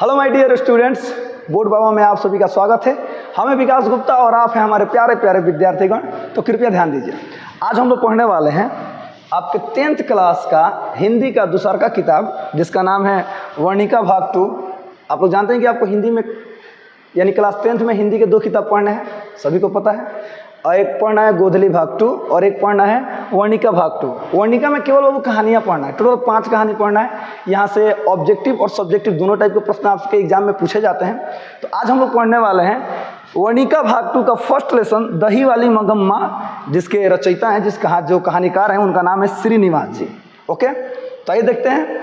Hello my dear students, board बाबा में आप सभी का स्वागत है। हमें विकास गुप्ता और आप हैं हमारे प्यारे प्यारे विद्यार्थीगण। तो कृपया ध्यान दीजिए, आज हम लोग पढ़ने वाले हैं आपके 10th क्लास का हिंदी का दूसरा का किताब, जिसका नाम है वर्णिका भाग 2। आप लोग जानते हैं कि आपको हिंदी में यानी क्लास 10th में हिंदी के 2 किताब पढ़ने हैं, सभी को पता है। और एक पढ़ना है गोधली भाग 2 और एक पढ़ना है वर्णिका भाग 2। वर्णिका में केवल वो कहानियाँ पढ़ना है, टोटल 5 कहानी पढ़ना है। यहाँ से ऑब्जेक्टिव और सब्जेक्टिव दोनों टाइप के प्रश्न आपके एग्जाम में पूछे जाते हैं। तो आज हम लोग पढ़ने वाले हैं वर्णिका भाग 2 का फर्स्ट लेसन, दही वाली मंगम्मा, जिसके रचयिता हैं, जो कहानीकार हैं, उनका नाम है श्रीनिवास जी। ओके, तो आइए देखते हैं।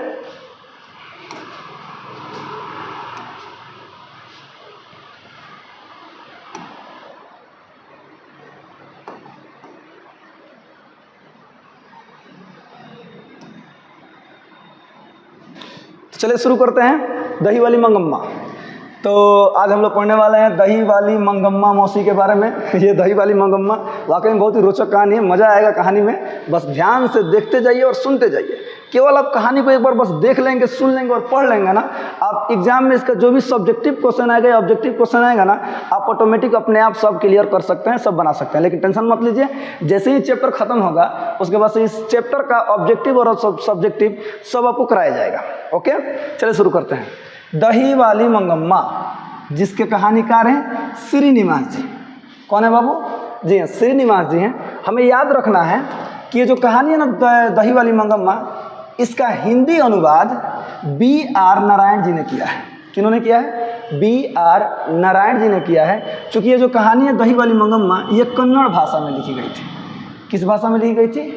चलिए शुरू करते हैं दही वाली मंगम्मा। तो आज हम लोग पढ़ने वाले हैं दही वाली मंगम्मा मौसी के बारे में। ये दही वाली मंगम्मा वाकई में बहुत ही रोचक कहानी है, मज़ा आएगा कहानी में। बस ध्यान से देखते जाइए और सुनते जाइए। केवल आप कहानी को एक बार बस देख लेंगे, सुन लेंगे और पढ़ लेंगे ना, आप एग्जाम में इसका जो भी सब्जेक्टिव क्वेश्चन आएगा, ऑब्जेक्टिव क्वेश्चन आएगा ना, आप ऑटोमेटिक अपने आप सब क्लियर कर सकते हैं, सब बना सकते हैं। लेकिन टेंशन मत लीजिए, जैसे ही चैप्टर खत्म होगा उसके बाद से इस चैप्टर का ऑब्जेक्टिव और सब्जेक्टिव सब आपको कराया जाएगा। ओके, चलिए शुरू करते हैं। दही वाली मंगम्मा, जिसके कहानीकार हैं श्रीनिवास जी। कौन है बाबू? जी हाँ, श्रीनिवास जी हैं। हमें याद रखना है कि ये जो कहानी है ना दही वाली मंगम्मा, इसका हिंदी अनुवाद B.R. नारायण जी ने किया है। किन्होंने किया है? B.R. नारायण जी ने किया है। चूँकि ये जो कहानी है दही वाली मंगम्मा, ये कन्नड़ भाषा में लिखी गई थी। किस भाषा में लिखी गई थी?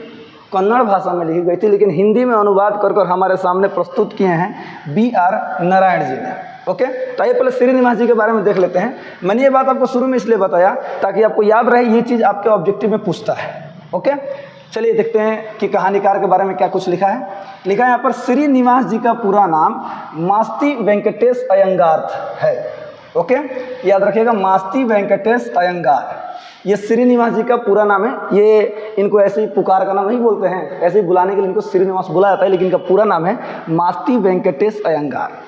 कन्नड़ भाषा में लिखी गई थी, लेकिन हिंदी में अनुवाद कर हमारे सामने प्रस्तुत किए हैं B.R. नारायण जी ने। ओके, तो आइए पहले श्रीनिवास जी के बारे में देख लेते हैं। मैंने ये बात आपको शुरू में इसलिए बताया ताकि आपको याद रहे, ये चीज़ आपके ऑब्जेक्टिव में पूछता है। ओके, चलिए देखते हैं कि कहानीकार के बारे में क्या कुछ लिखा है। लिखा है यहाँ पर, श्रीनिवास जी का पूरा नाम मास्ती वेंकटेश अयंगार है। ओके, याद रखिएगा, मास्ती वेंकटेश अयंगार, ये श्रीनिवास जी का पूरा नाम है। ये इनको ऐसे ही पुकार का नाम नहीं बोलते हैं, ऐसे ही बुलाने के लिए इनको श्रीनिवास बुलाया जाता है, लेकिन इनका पूरा नाम है मास्ती वेंकटेश अयंगार।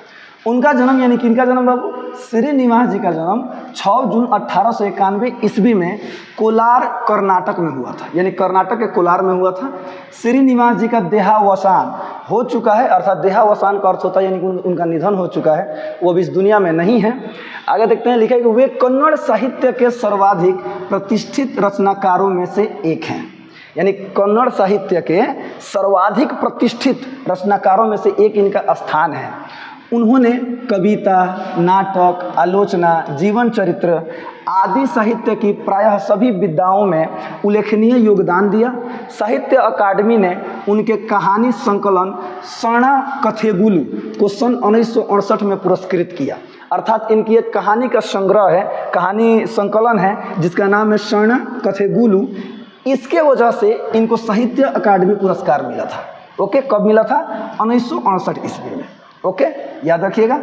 उनका जन्म यानी कि इनका जन्म बाबू, श्रीनिवास जी का जन्म 6 जून 1891 ईस्वी में कोलार कर्नाटक में हुआ था, यानी कर्नाटक के कोलार में हुआ था। श्रीनिवास जी का देहावसान हो चुका है, अर्थात देहावसान का अर्थ होता है यानी कि उनका निधन हो चुका है, वो अभी इस दुनिया में नहीं है। आगे देखते हैं, लिखा है कि वे कन्नड़ साहित्य के सर्वाधिक प्रतिष्ठित रचनाकारों में से एक हैं। यानी कन्नड़ साहित्य के सर्वाधिक प्रतिष्ठित रचनाकारों में से एक इनका स्थान है। उन्होंने कविता, नाटक, आलोचना, जीवन चरित्र आदि साहित्य की प्रायः सभी विधाओं में उल्लेखनीय योगदान दिया। साहित्य अकादमी ने उनके कहानी संकलन शरणा कथेगुलु को सन 1968 में पुरस्कृत किया। अर्थात इनकी एक कहानी का संग्रह है, कहानी संकलन है, जिसका नाम है शरणा कथेगुलु। इसके वजह से इनको साहित्य अकादमी पुरस्कार मिला था। ओके, कब मिला था? 1968 ईस्वी में। ओके, याद रखिएगा।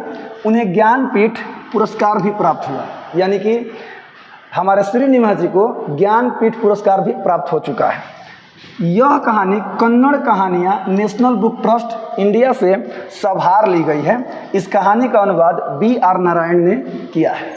उन्हें ज्ञानपीठ पुरस्कार भी प्राप्त हुआ, यानी कि हमारे श्रीनिवास जी को ज्ञानपीठ पुरस्कार भी प्राप्त हो चुका है। यह कहानी कन्नड़ कहानियाँ नेशनल बुक ट्रस्ट इंडिया से संभार ली गई है। इस कहानी का अनुवाद B.R. नारायण ने किया है।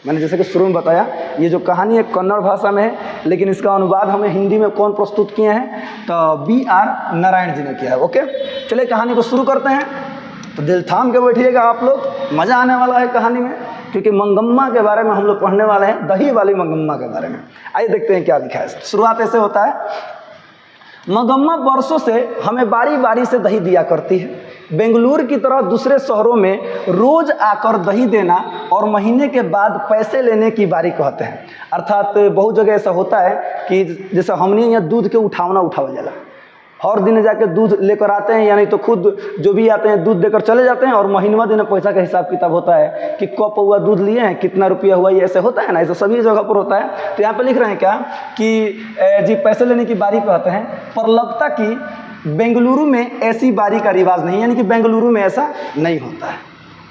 मैंने जैसे कि शुरू में बताया, ये जो कहानी है कन्नड़ भाषा में है, लेकिन इसका अनुवाद हमें हिंदी में कौन प्रस्तुत किए हैं? तो B.R. नारायण जी ने किया है। ओके, चलिए कहानी को शुरू करते हैं। तो दिल थाम के बैठिएगा आप लोग, मज़ा आने वाला है कहानी में, क्योंकि मंगम्मा के बारे में हम लोग पढ़ने वाले हैं, दही वाली मंगम्मा के बारे में। आइए देखते हैं क्या लिखा है। शुरुआत ऐसे होता है, मंगम्मा वर्षों से हमें बारी बारी से दही दिया करती है। बेंगलुरु की तरह दूसरे शहरों में रोज आकर दही देना और महीने के बाद पैसे लेने की बारी कहते हैं। अर्थात बहुत जगह ऐसा होता है कि जैसे हमने यहाँ दूध के उठावना जाला, हर दिन जाके दूध लेकर आते हैं, यानी तो खुद जो भी आते हैं दूध देकर चले जाते हैं, और महीनवा दिन पैसा का हिसाब किताब होता है कि कब हुआ दूध लिए हैं, कितना रुपया हुआ, ये ऐसे होता है ना, ऐसा सभी जगह पर होता है। तो यहाँ पे लिख रहे हैं क्या कि जी पैसे लेने की बारी कहते हैं। पर लगता कि बेंगलुरु में ऐसी बारी का रिवाज नहीं, यानी कि बेंगलुरु में ऐसा नहीं होता है।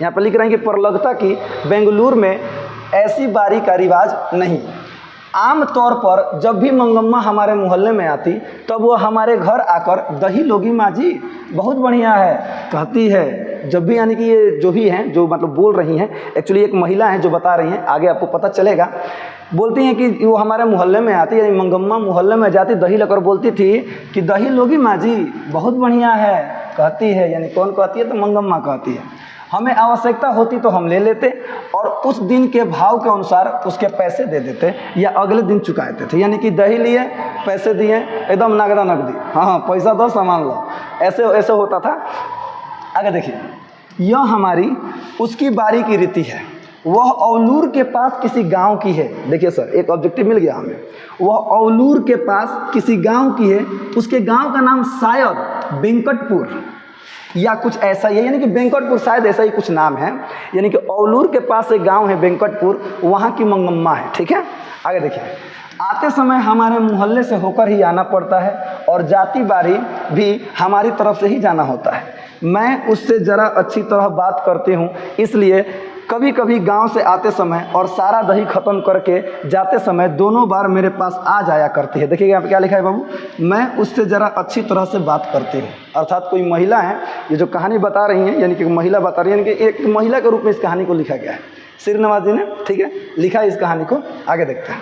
यहाँ पर लिख रहे हैं कि पर लगता कि बेंगलुरु में ऐसी बारी का रिवाज नहीं। आम तौर पर जब भी मंगम्मा हमारे मोहल्ले में आती तब वो हमारे घर आकर दही लोगी माँ जी बहुत बढ़िया है कहती है। जब भी यानी कि ये जो भी हैं जो मतलब बोल रही हैं, एक्चुअली एक महिला हैं जो बता रही हैं, आगे आपको पता चलेगा। बोलती हैं कि वो हमारे मोहल्ले में आती, यानी मंगम्मा मोहल्ले में जाती दही लेकर बोलती थी कि दही लोगी माँ जी बहुत बढ़िया है कहती है। यानी कौन कहती है? तो मंगम्मा कहती है। हमें आवश्यकता होती तो हम ले लेते और उस दिन के भाव के अनुसार उसके पैसे दे देते या अगले दिन चुका देते थे। यानी कि दही लिए, पैसे दिए, एकदम नगदा नगदी, हाँ पैसा दो सामान लो, ऐसे ऐसे होता था। आगे देखिए, यह हमारी उसकी बारी की रीति है। वह औलूर के पास किसी गांव की है। देखिए सर, एक ऑब्जेक्टिव मिल गया हमें। वह औलूर के पास किसी गांव की है, उसके गांव का नाम शायद वेंकटपुर या कुछ ऐसा ही है, यानी कि वेंकटपुर शायद ऐसा ही कुछ नाम है। यानी कि औलूर के पास एक गांव है वेंकटपुर, वहाँ की मंगम्मा है। ठीक है, आगे देखिए। आते समय हमारे मोहल्ले से होकर ही आना पड़ता है और जाती बारी भी हमारी तरफ से ही जाना होता है। मैं उससे ज़रा अच्छी तरह बात करती हूँ, इसलिए कभी कभी गांव से आते समय और सारा दही ख़त्म करके जाते समय दोनों बार मेरे पास आ जाया करती है। देखिए यहाँ पे क्या लिखा है बाबू, मैं उससे ज़रा अच्छी तरह से बात करती हूँ। अर्थात कोई महिला है, ये जो कहानी बता रही हैं, यानी कि महिला बता रही है, यानी कि एक महिला के रूप में इस कहानी को लिखा गया है सिर नवाज जी ने। ठीक है, लिखा है इस कहानी को। आगे देखते हैं।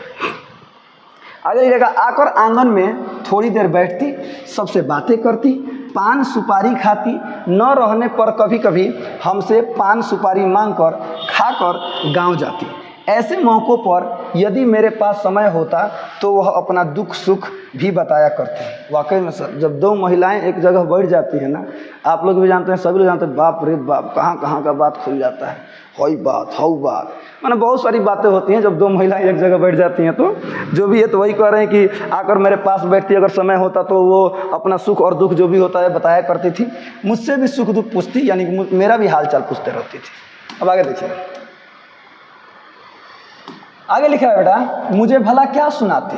आगे लिखेगा, आकर आंगन में थोड़ी देर बैठती, सबसे बातें करती, पान सुपारी खाती, न रहने पर कभी कभी हमसे पान सुपारी मांगकर खाकर गांव जाती। ऐसे मौक़ों पर यदि मेरे पास समय होता तो वह अपना दुख सुख भी बताया करती। वाकई में सर, जब दो महिलाएं एक जगह बैठ जाती है ना, आप लोग भी जानते हैं, सभी लोग जानते हैं, बाप रे बाप, कहाँ कहाँ का बात खुल जाता है। हई बात, हऊ बात, माने बहुत सारी बातें होती हैं जब दो महिलाएं एक जगह बैठ जाती हैं। तो जो भी है, तो वही कह रहे हैं कि आकर मेरे पास बैठती, अगर समय होता तो वो अपना सुख और दुख जो भी होता है बताया करती थी। मुझसे भी सुख दुख पूछती, यानी कि मेरा भी हाल चाल पूछते रहती थी। अब आगे देखिए, आगे लिखा है बेटा, मुझे भला क्या सुनाती,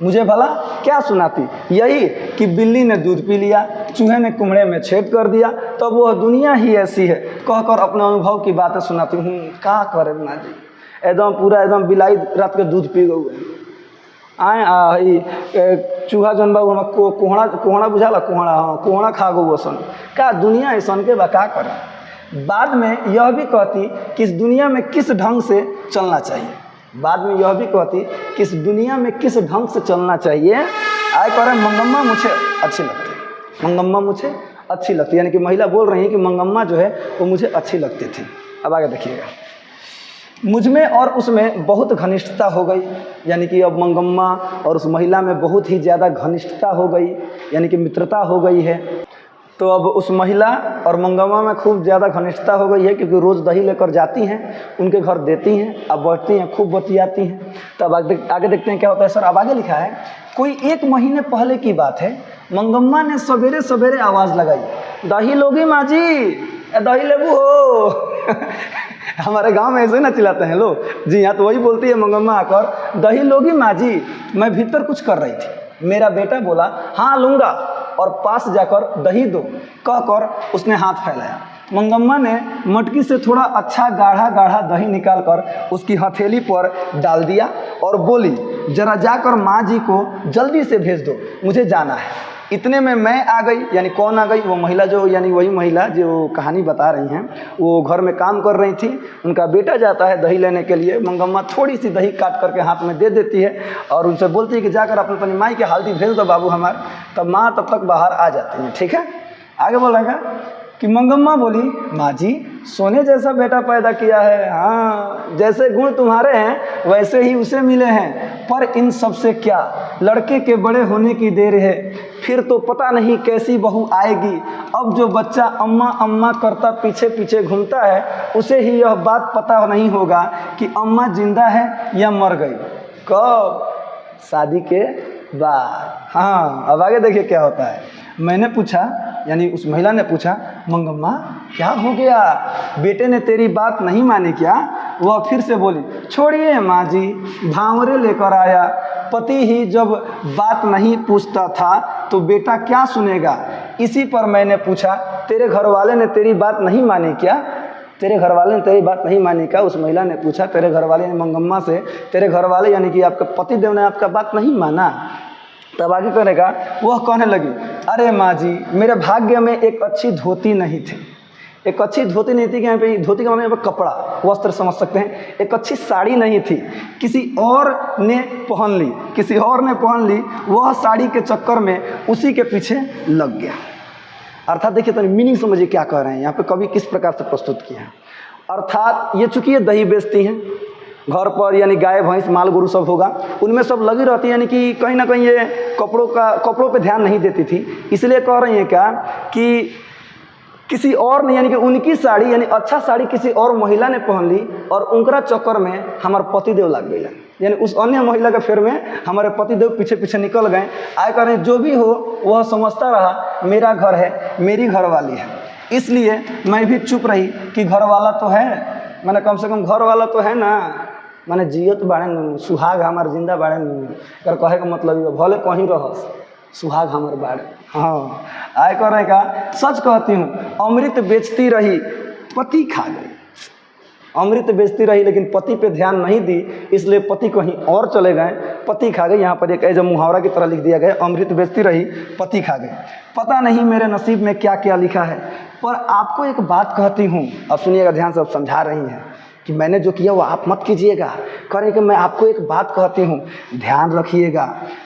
मुझे भला क्या सुनाती, यही कि बिल्ली ने दूध पी लिया, चूहे ने कुमड़े में छेद कर दिया, तब तो वह दुनिया ही ऐसी है कहकर अपने अनुभव की बातें सुनाती हूँ। क्या करे माँ जी, एकदम पूरा एकदम बिलाई रात के दूध पी गए आए चूहा जन बाबू हम कोहड़ा कोहड़ा बुझाला, कोहड़ा, हाँ कोहड़ा खा गो वसन। क्या दुनिया ऐसा के बा, क्या करें। बाद में यह भी कहती कि इस दुनिया में किस ढंग से चलना चाहिए। बाद में यह भी कहती कि इस दुनिया में किस ढंग से चलना चाहिए। आए कह रहे मंगम्मा मुझे अच्छी लगती, मंगम्मा मुझे अच्छी लगती, यानी कि महिला बोल रही है कि मंगम्मा जो है वो मुझे अच्छी लगती थी। अब आगे देखिएगा, मुझ में और उसमें बहुत घनिष्ठता हो गई, यानी कि अब मंगम्मा और उस महिला में बहुत ही ज़्यादा घनिष्ठता हो गई, यानी कि मित्रता हो गई है। तो अब उस महिला और मंगम्मा में खूब ज़्यादा घनिष्ठता हो गई है, क्योंकि रोज़ दही लेकर जाती हैं, उनके घर देती हैं, अब बैठती हैं, खूब बतियाती हैं। तब आगे देखते हैं क्या होता है सर। अब आगे लिखा है, कोई 1 महीने पहले की बात है, मंगम्मा ने सवेरे सवेरे आवाज़ लगाई, दही लोगी माँ जी, दही लेबू हो। हमारे गांव में ऐसे ना चिल्लाते हैं लोग। जी हाँ, तो वही बोलती है मंगम्मा आकर, दही लोगी माँ जी। मैं भीतर कुछ कर रही थी, मेरा बेटा बोला हाँ लूँगा, और पास जाकर दही दो कहकर उसने हाथ फैलाया। मंगम्मा ने मटकी से थोड़ा अच्छा गाढ़ा गाढ़ा दही निकालकर उसकी हथेली पर डाल दिया और बोली, जरा जाकर माँ जी को जल्दी से भेज दो, मुझे जाना है। इतने में मैं आ गई, यानी कौन आ गई, वो महिला जो, यानी वही महिला जो कहानी बता रही हैं, वो घर में काम कर रही थी। उनका बेटा जाता है दही लेने के लिए, मंगम्मा थोड़ी सी दही काट करके हाथ में दे देती है और उनसे बोलती है कि जाकर अपनी माई के हल्दी भेज दो बाबू हमार। तब माँ तब तक बाहर आ जाती हैं। ठीक है, आगे बोलेगा कि मंगम्मा बोली, माँ जी सोने जैसा बेटा पैदा किया है, हाँ जैसे गुण तुम्हारे हैं वैसे ही उसे मिले हैं, पर इन सब से क्या, लड़के के बड़े होने की देर है, फिर तो पता नहीं कैसी बहू आएगी। अब जो बच्चा अम्मा अम्मा करता पीछे पीछे घूमता है, उसे ही यह बात पता नहीं होगा कि अम्मा जिंदा है या मर गई। कब? शादी के बाद। हाँ, अब आगे देखिए क्या होता है। मैंने पूछा, यानी उस महिला ने पूछा, मंगम्मा क्या हो गया, बेटे ने तेरी बात नहीं मानी क्या? वह फिर से बोली, छोड़िए माँ जी, भांवरे लेकर आया, पति ही जब बात नहीं पूछता था तो बेटा क्या सुनेगा। इसी पर मैंने पूछा, तेरे घर वाले ने तेरी बात नहीं मानी क्या? तेरे घर वाले ने तेरी बात नहीं मानी क्या? उस महिला ने पूछा। तेरे घर वाले ने मंगम्मा से, तेरे घर वाले यानी कि आपके पति देव ने आपका बात नहीं माना? तब आगे करेगा, वह कहने लगी, अरे माँ जी, मेरे भाग्य में एक अच्छी धोती नहीं थी। एक अच्छी धोती नहीं थी कि यहाँ पे धोती का मतलब यहाँ पे कपड़ा, वस्त्र समझ सकते हैं। एक अच्छी साड़ी नहीं थी, किसी और ने पहन ली, किसी और ने पहन ली, वह साड़ी के चक्कर में उसी के पीछे लग गया। अर्थात देखिए तो मीनिंग समझिए क्या कह रहे हैं यहाँ पे कवि, किस प्रकार से प्रस्तुत किया है। अर्थात ये चूँकि ये दही बेचती हैं घर पर, यानी गाय भैंस माल गोरू सब होगा, उनमें सब लगी रहती है, यानी कि कहीं ना कहीं ये कपड़ों पे ध्यान नहीं देती थी। इसलिए कह रही हैं क्या कि किसी और ने, यानी कि उनकी साड़ी, यानी अच्छा साड़ी किसी और महिला ने पहन ली और उनका चक्कर में हमारे पतिदेव लग गए, यानी उस अन्य महिला के फेर में हमारे पतिदेव पीछे पीछे निकल गए। आए कह रहे हैं जो भी हो वह समझता रहा मेरा घर है, मेरी घरवाली है, इसलिए मैं भी चुप रही कि घर वाला तो है, मैंने कम से कम घर वाला तो है ना, मैंने जियत बाड़े सुहाग हमार जिंदा बाड़े कर कहे का मतलब भले कहीं रहस सुहाग हमार बाड़े। हाँ, आय कर रहे का सच कहती हूँ, अमृत बेचती रही पति खा गई। अमृत बेचती रही लेकिन पति पे ध्यान नहीं दी, इसलिए पति कहीं और चले गए, पति खा गए। यहाँ पर एक एज मुहावरा की तरह लिख दिया गया, अमृत बेचती रही पति खा गए। पता नहीं मेरे नसीब में क्या क्या लिखा है। पर आपको एक बात कहती हूँ, अब सुनिएगा ध्यान से, अब समझा रही हैं कि मैंने जो किया वो आप मत कीजिएगा। करें कि मैं आपको एक बात कहती हूँ, ध्यान रखिएगा।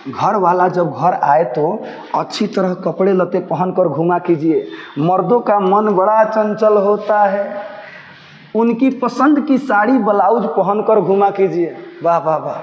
घर वाला जब घर आए तो अच्छी तरह कपड़े लते पहन कर घुमा कीजिए। मर्दों का मन बड़ा चंचल होता है, उनकी पसंद की साड़ी ब्लाउज पहन कर घुमा कीजिए। वाह वाह वाह,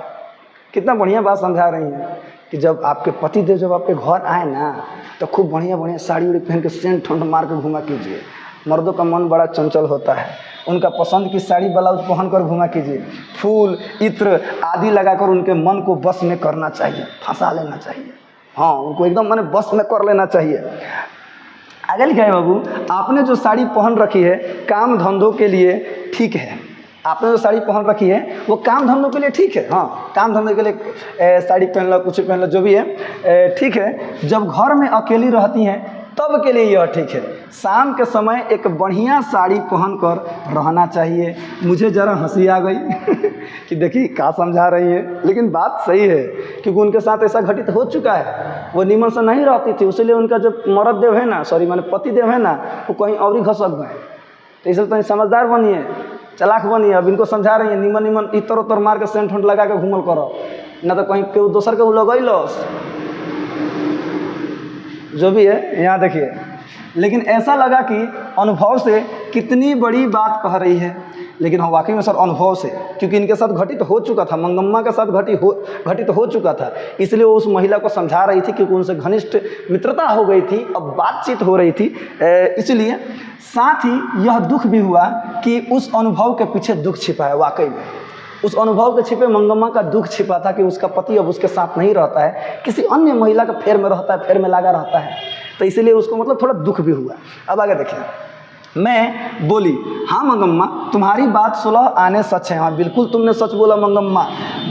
कितना बढ़िया बात समझा रही हैं कि जब आपके पति देव जब आपके घर आए ना तो खूब बढ़िया बढ़िया साड़ी उड़ी पहन के सेंट ठंड मार के घुमा कीजिए। मर्दों का मन बड़ा चंचल होता है, उनका पसंद की साड़ी ब्लाउज पहन कर घुमा कीजिए। फूल इत्र आदि लगाकर उनके मन को बस में करना चाहिए, फंसा लेना चाहिए। हाँ, उनको एकदम मैंने बस में कर लेना चाहिए। आगे लिखा है, बाबू आपने जो साड़ी पहन रखी है काम धंधों के लिए ठीक है। आपने जो साड़ी पहन रखी है वो काम धंधों के लिए ठीक है। हाँ, काम धंधे के लिए साड़ी पहन लो, कुछ पहन लो, जो भी है ठीक है। जब घर में अकेली रहती हैं तब के लिए यह ठीक है। शाम के समय एक बढ़िया साड़ी पहनकर रहना चाहिए। मुझे ज़रा हंसी आ गई कि देखिए क्या समझा रही है, लेकिन बात सही है क्योंकि उनके साथ ऐसा घटित हो चुका है। वो निमन से नहीं रहती थी, इसलिए उनका जो मर्द देव है ना, सॉरी मैंने पति देव है ना, वो कहीं और ही घसक गए। तो इसलिए तो समझदार बनिए, चालाक बनिए। अब इनको समझा रही है निमन निमन इतर उतर मार के सेंट लगा के घूमल करो, ना तो कहीं केहू दोसर के लगैलस, जो भी है। यहाँ देखिए, लेकिन ऐसा लगा कि अनुभव से कितनी बड़ी बात कह रही है। लेकिन हाँ, वाकई में सर अनुभव से, क्योंकि इनके साथ घटित हो चुका था, मंगम्मा के साथ घटित हो चुका था, इसलिए वो उस महिला को समझा रही थी क्योंकि उनसे घनिष्ठ मित्रता हो गई थी, अब बातचीत हो रही थी। इसलिए साथ ही यह दुख भी हुआ कि उस अनुभव के पीछे दुख छिपा है। वाकई में उस अनुभव के छिपे मंगम्मा का दुख छिपा था कि उसका पति अब उसके साथ नहीं रहता है, किसी अन्य महिला का फेर में रहता है, फेर में लगा रहता है। तो इसीलिए उसको मतलब थोड़ा दुख भी हुआ। अब आगे देखिए, मैं बोली, हाँ मंगम्मा तुम्हारी बात 16 आने सच है। हाँ बिल्कुल तुमने सच बोला मंगम्मा।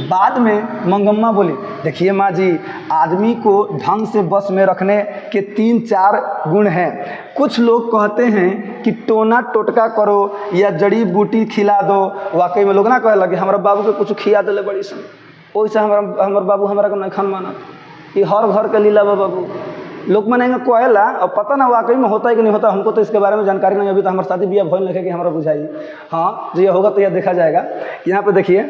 बाद में मंगम्मा बोली, देखिए माँ जी, आदमी को ढंग से बस में रखने के 3-4 गुण हैं। कुछ लोग कहते हैं कि टोना टोटका करो या जड़ी बूटी खिला दो। वाकई में लोग ना कहे लगे हमारा बाबू के कुछ खिया दिले बड़ी सन, वैसे हमारा बाबू हमारा को नहीं खान माना। ये हर घर के लीला बाबू लोग मनेंगे कोयला। अब पता ना वाकई में होता है कि नहीं होता, हमको तो इसके बारे में जानकारी नहीं। अभी तो हमारे शादी ब्याह भइल लिखे कि हमारा बुझाई। हाँ, जो ये होगा तो यह देखा जाएगा। यहाँ पे देखिए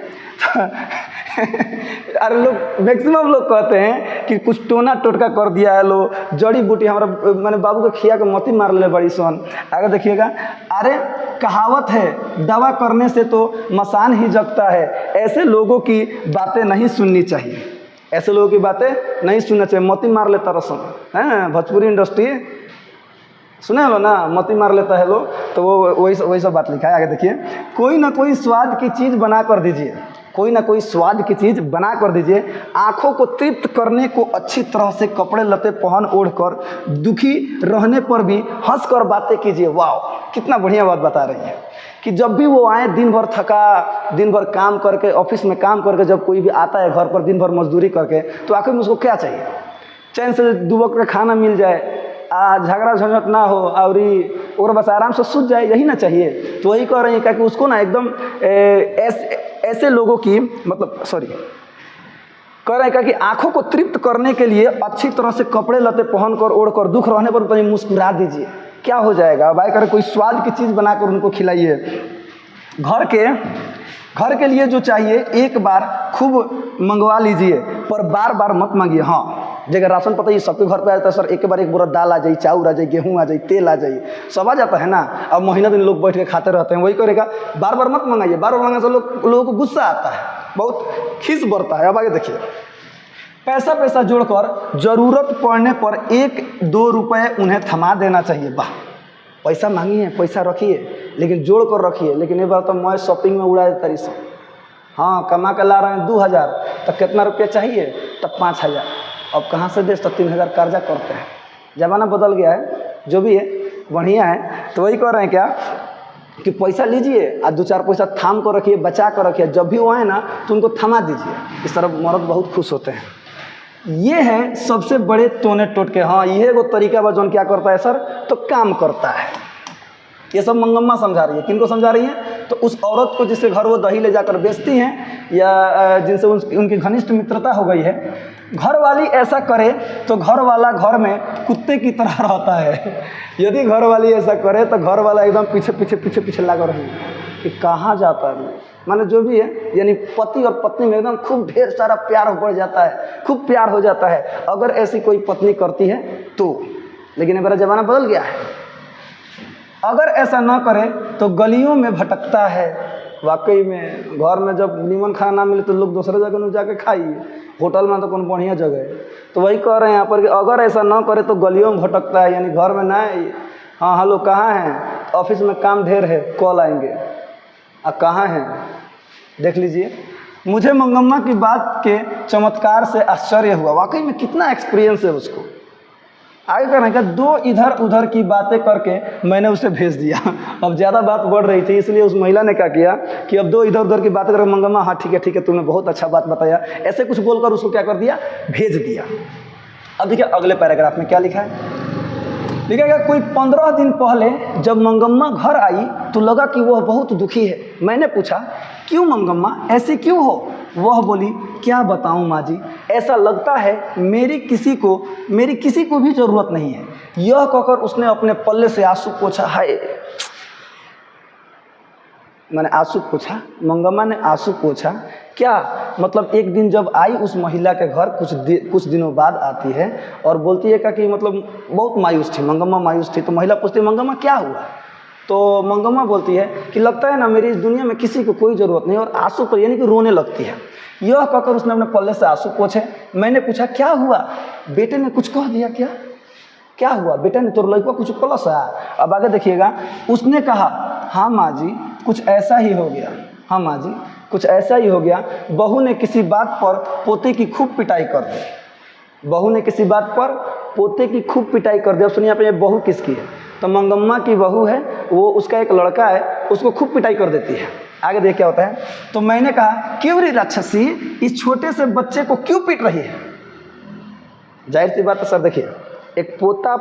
अरे लोग मैक्सिमम लोग कहते हैं कि कुछ टोना टोटका कर दिया है, लो जड़ी बूटी हमारा मैंने बाबू को खिया के मोती मार ले बड़ी सोन। आगे देखिएगा, अरे कहावत है दवा करने से तो मसान ही जगता है। ऐसे लोगों की बातें नहीं सुननी चाहिए, ऐसे लोगों की बातें नहीं सुनना चाहिए। मोती मार लेता रसम है, भोजपुरी इंडस्ट्री सुने लो ना, मोती मार लेता है लोग, तो वो वही सब बात लिखा है। आगे देखिए, कोई ना कोई स्वाद की चीज़ बना कर दीजिए, कोई ना कोई स्वाद की चीज़ बना कर दीजिए। आँखों को तृप्त करने को अच्छी तरह से कपड़े लते पहन ओढ़ कर, दुखी रहने पर भी हंस कर बातें कीजिए। वाह, कितना बढ़िया बात बता रही है कि जब भी वो आए, दिन भर थका, दिन भर काम करके, ऑफिस में काम करके जब कोई भी आता है घर पर दिन भर मजदूरी करके, तो आखिर में उसको क्या चाहिए? चैन से 2 वक्त का खाना मिल जाए, झगड़ा झंझट ना हो और बस आराम से सूझ जाए, यही ना चाहिए। तो वही कह रही हैं क्या कि उसको ना एकदम ऐसे लोगों की मतलब कह रहे हैं कि आंखों को तृप्त करने के लिए अच्छी तरह से कपड़े लते पहनकर ओढ़कर दुख रहने पर कहीं मुस्कुरा दीजिए, क्या हो जाएगा। भाई कह रहे कोई स्वाद की चीज़ बनाकर उनको खिलाइए। घर के लिए जो चाहिए एक बार खूब मंगवा लीजिए, पर बार बार मत मांगिए। हाँ, जगह राशन पता ही सबके घर पे आ जाता है सर, एक बार एक बोरा दाल आ जाए, चाउर आ जाए, गेहूँ आ जाए, तेल आ जाए, सब आ जाता है ना। अब महीना दिन लोग बैठ के खाते रहते हैं, वही करेगा। बार बार मत मंगाइए, बार बार मंगाने से लोगों को गुस्सा आता है, बहुत खीस बढ़ता है। अब आगे देखिए, पैसा जोड़कर ज़रूरत पड़ने पर 1-2 रुपये उन्हें थमा देना चाहिए। वाह, पैसा मांगिए, पैसा रखिए, लेकिन जोड़ कर रखिए। लेकिन ये बार तो मैं शॉपिंग में उड़ा देता रही सब। हाँ, कमा के ला रहे हैं 2000, तो कितना रुपया चाहिए, तब 5000। अब कहाँ से दें, तो 3000 कर्जा करते हैं। ज़माना बदल गया है, जो भी है बढ़िया है। तो वही कह रहे हैं क्या कि पैसा लीजिए और 2-4 पैसा थाम कर रखिए, बचा कर रखिए। जब भी वो आए ना तो उनको थमा दीजिए। इस तरह मर्द बहुत खुश होते हैं। ये है सबसे बड़े टोने टोटके। हाँ, ये वो तरीका बा जौन क्या करता है सर, तो काम करता है। ये सब मंगम्मा समझा रही है। किनको समझा रही है, तो उस औरत को जिसके घर वो दही ले जाकर बेचती हैं, या जिनसे उनकी घनिष्ठ मित्रता हो गई है। घर वाली ऐसा करे तो घर वाला घर में कुत्ते की तरह रहता है। यदि घर वाली ऐसा करे तो घर वाला एकदम पीछे लगा रहे कि कहाँ जाता है। माने जो भी है, यानी पति और पत्नी में एकदम खूब ढेर सारा प्यार बढ़ जाता है, खूब प्यार हो जाता है, अगर ऐसी कोई पत्नी करती है तो। लेकिन मेरा ज़माना बदल गया है। अगर ऐसा ना करे तो गलियों में भटकता है। वाकई में घर में जब नीमन खाना ना मिले तो लोग दूसरे जगह में जाके खाइए, होटल में तो कौन बढ़िया जगह है। तो वही कह रहे हैं यहाँ पर कि अगर ऐसा ना करे तो गलियों में भटकता है, यानी घर में ना। हाँ, हेलो, कहाँ हैं, ऑफिस में काम ढेर है, कॉल आएंगे। कहाँ हैं, देख लीजिए। मुझे मंगम्मा की बात के चमत्कार से आश्चर्य हुआ। वाकई में कितना एक्सपीरियंस है उसको। आगे करने का 2 इधर उधर की बातें करके मैंने उसे भेज दिया। अब ज़्यादा बात बढ़ रही थी, इसलिए उस महिला ने क्या किया कि अब 2 इधर उधर की बातें करके मंगम्मा, हाँ ठीक है, तुमने बहुत अच्छा बात बताया, ऐसे कुछ बोलकर उसको क्या कर दिया, भेज दिया। अब देखिए अगले पैराग्राफ में क्या लिखा है। लिखा गया, कोई 15 दिन पहले जब मंगम्मा घर आई तो लगा कि वह बहुत दुखी है। मैंने पूछा, क्यों मंगम्मा, ऐसे क्यों हो? वह बोली, क्या बताऊं माँ जी, ऐसा लगता है मेरी किसी को भी ज़रूरत नहीं है। यह कहकर उसने अपने पल्ले से आंसू पोंछा। हाय, मैंने आंसू पोंछा, मंगम्मा ने आंसू पोंछा। क्या मतलब, एक दिन जब आई उस महिला के घर, कुछ दिनों बाद आती है और बोलती है कि मतलब बहुत मायूस थी, मंगम्मा मायूस थी। तो महिला पूछती है, मंगम्मा क्या हुआ? तो मंगम्मा बोलती है कि लगता है ना मेरी इस दुनिया में किसी को कोई ज़रूरत नहीं, और आंसू पर यानी कि रोने लगती है। यह कहकर उसने अपने पल्ले से आंसू पोंछे। मैंने पूछा, क्या हुआ? बेटे ने कुछ कह दिया क्या हुआ? बेटे ने तो लड़का कुछ प्लस है। अब आगे देखिएगा, उसने कहा, हाँ माँ जी, कुछ ऐसा ही हो गया। हाँ माँ जी, कुछ ऐसा ही हो गया। बहू ने किसी बात पर पोते की खूब पिटाई कर दी। बहू ने किसी बात पर पोते की खूब पिटाई कर दी। अब सुनिए, यहाँ पे बहू किसकी है? तो मंगम्मा की बहू है, वो उसका एक लड़का है, उसको खूब पिटाई कर देती है। आगे देख क्या होता है। तो मैंने कहा, क्यों रे राक्षसी, इस छोटे से बच्चे को क्यों पीट रही है? जाहिर सी बात है सर, देखिए एक पोता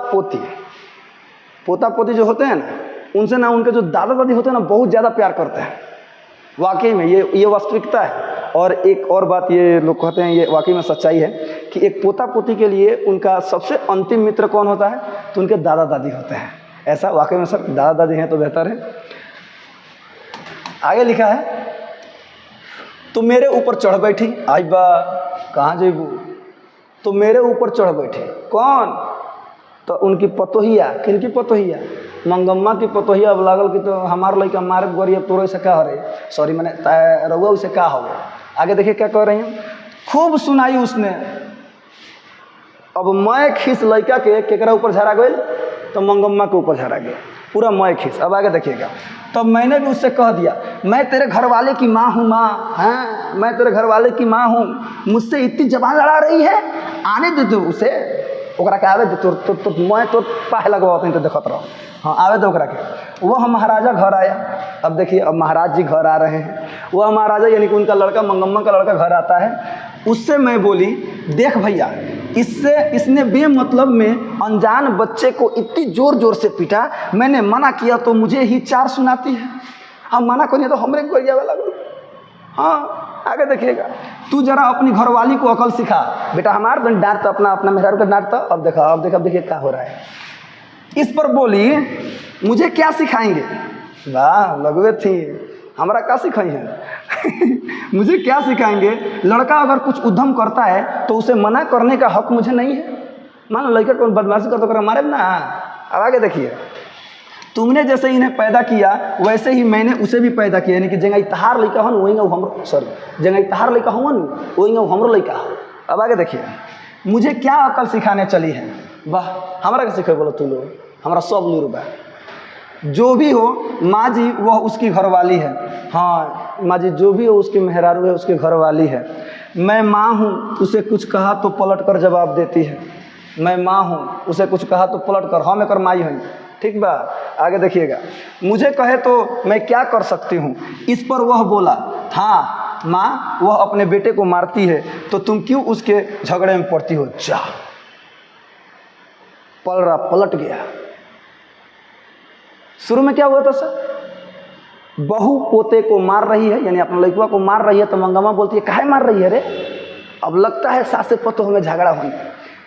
पोती जो होते हैं ना, उनसे ना उनके जो दादा दादी होते हैं ना, बहुत ज़्यादा प्यार करते हैं। वाकई में ये वास्तविकता है। और एक और बात ये लोग कहते हैं, ये वाकई में सच्चाई है कि एक पोता पोती के लिए उनका सबसे अंतिम मित्र कौन होता है? तो उनके दादा दादी होते हैं। ऐसा वाकई में सर, दादा दादी हैं तो बेहतर है। आगे लिखा है, तो मेरे ऊपर चढ़ बैठी। आई बा, कहाँ जेबू? तो मेरे ऊपर चढ़ बैठी। कौन? तो उनकी पतोहिया। किनकी पतोहिया? मंगम्मा की पतोहिया। अब लागल कि तो हमार लड़का मारे गोरी, अब तोरो से क्या हो रही, सॉरी मैंने रउआ उसे क्या हो। आगे देखिए क्या कह रही हैं। खूब सुनाई उसने। अब मैं खीस लड़का के केकरा ऊपर झरा गई, तो मंगम्मा के ऊपर झरा गया पूरा मैं खीस। अब आगे देखिएगा, तब मैंने भी उससे कह दिया, मैं तेरे घर वाले की माँ हूँ। माँ हैं, मैं तेरे घर वाले की माँ हूँ, मुझसे इतनी जबान लड़ा रही है, आने दे दो उसे, ओकरा के आवे दे। तो मैं तो पाहे लगवाते तो देखत रहो। हाँ, आवे दो ओकरा के। वह महाराजा घर आया। अब देखिए, अब महाराज जी घर आ रहे हैं। वह महाराजा यानी कि उनका लड़का, मंगम्मा का लड़का घर आता है। उससे मैं बोली, देख भैया, इसने बेमतलब में अनजान बच्चे को इतनी ज़ोर ज़ोर से पीटा, मैंने मना किया तो मुझे ही 4 सुनाती है। हम मना करिए तो हमरे गरिया वाला। हाँ, आगे देखिएगा। तू जरा अपनी घरवाली को अकल सिखा। बेटा हमार डांट तो अपना मेहरारू का डांट तो अब देखिए क्या हो रहा है। इस पर बोली, मुझे क्या सिखाएंगे? वाह लगवे थी, हमारा क्या सिखाई है मुझे क्या सिखाएंगे? लड़का अगर कुछ उद्यम करता है तो उसे मना करने का हक मुझे नहीं है। मान लो लड़का को बदमाशी करता कर मारे ना। अब आगे देखिए, तुमने जैसे इन्हें पैदा किया वैसे ही मैंने उसे भी पैदा किया, यानी कि जंगा तहार लड़का हो वही हमरो, सॉरी जंगा तहार लड़का हो वही हमरो लड़का हो। अब आगे देखिए, मुझे क्या अकल सिखाने चली है? वाह, हमारा क्या सिखे बोलो तू लोग, हमारा सब लूर बा। जो भी हो माँ जी वह उसकी घरवाली है। हाँ माँ जी, जो भी हो उसकी मेहरारू है, उसकी घरवाली है। मैं माँ हूँ, उसे कुछ कहा तो पलट कर जवाब देती है। मैं माँ हूँ, उसे कुछ कहा तो पलट कर, हाँ मैं कर माई हूँ। ठीक बा, आगे देखिएगा। मुझे कहे तो मैं क्या कर सकती हूँ? इस पर वह बोला, हाँ माँ वह अपने बेटे को मारती है तो तुम क्यों उसके झगड़े में पड़ती हो? जा, पलट गया। शुरू में क्या हुआ था सर? बहू पोते को मार रही है, यानी अपने लड़कुआ को मार रही है, तो मंगम्मा बोलती है काहे मार रही है रे? अब लगता है सासे पतोह में झगड़ा होने,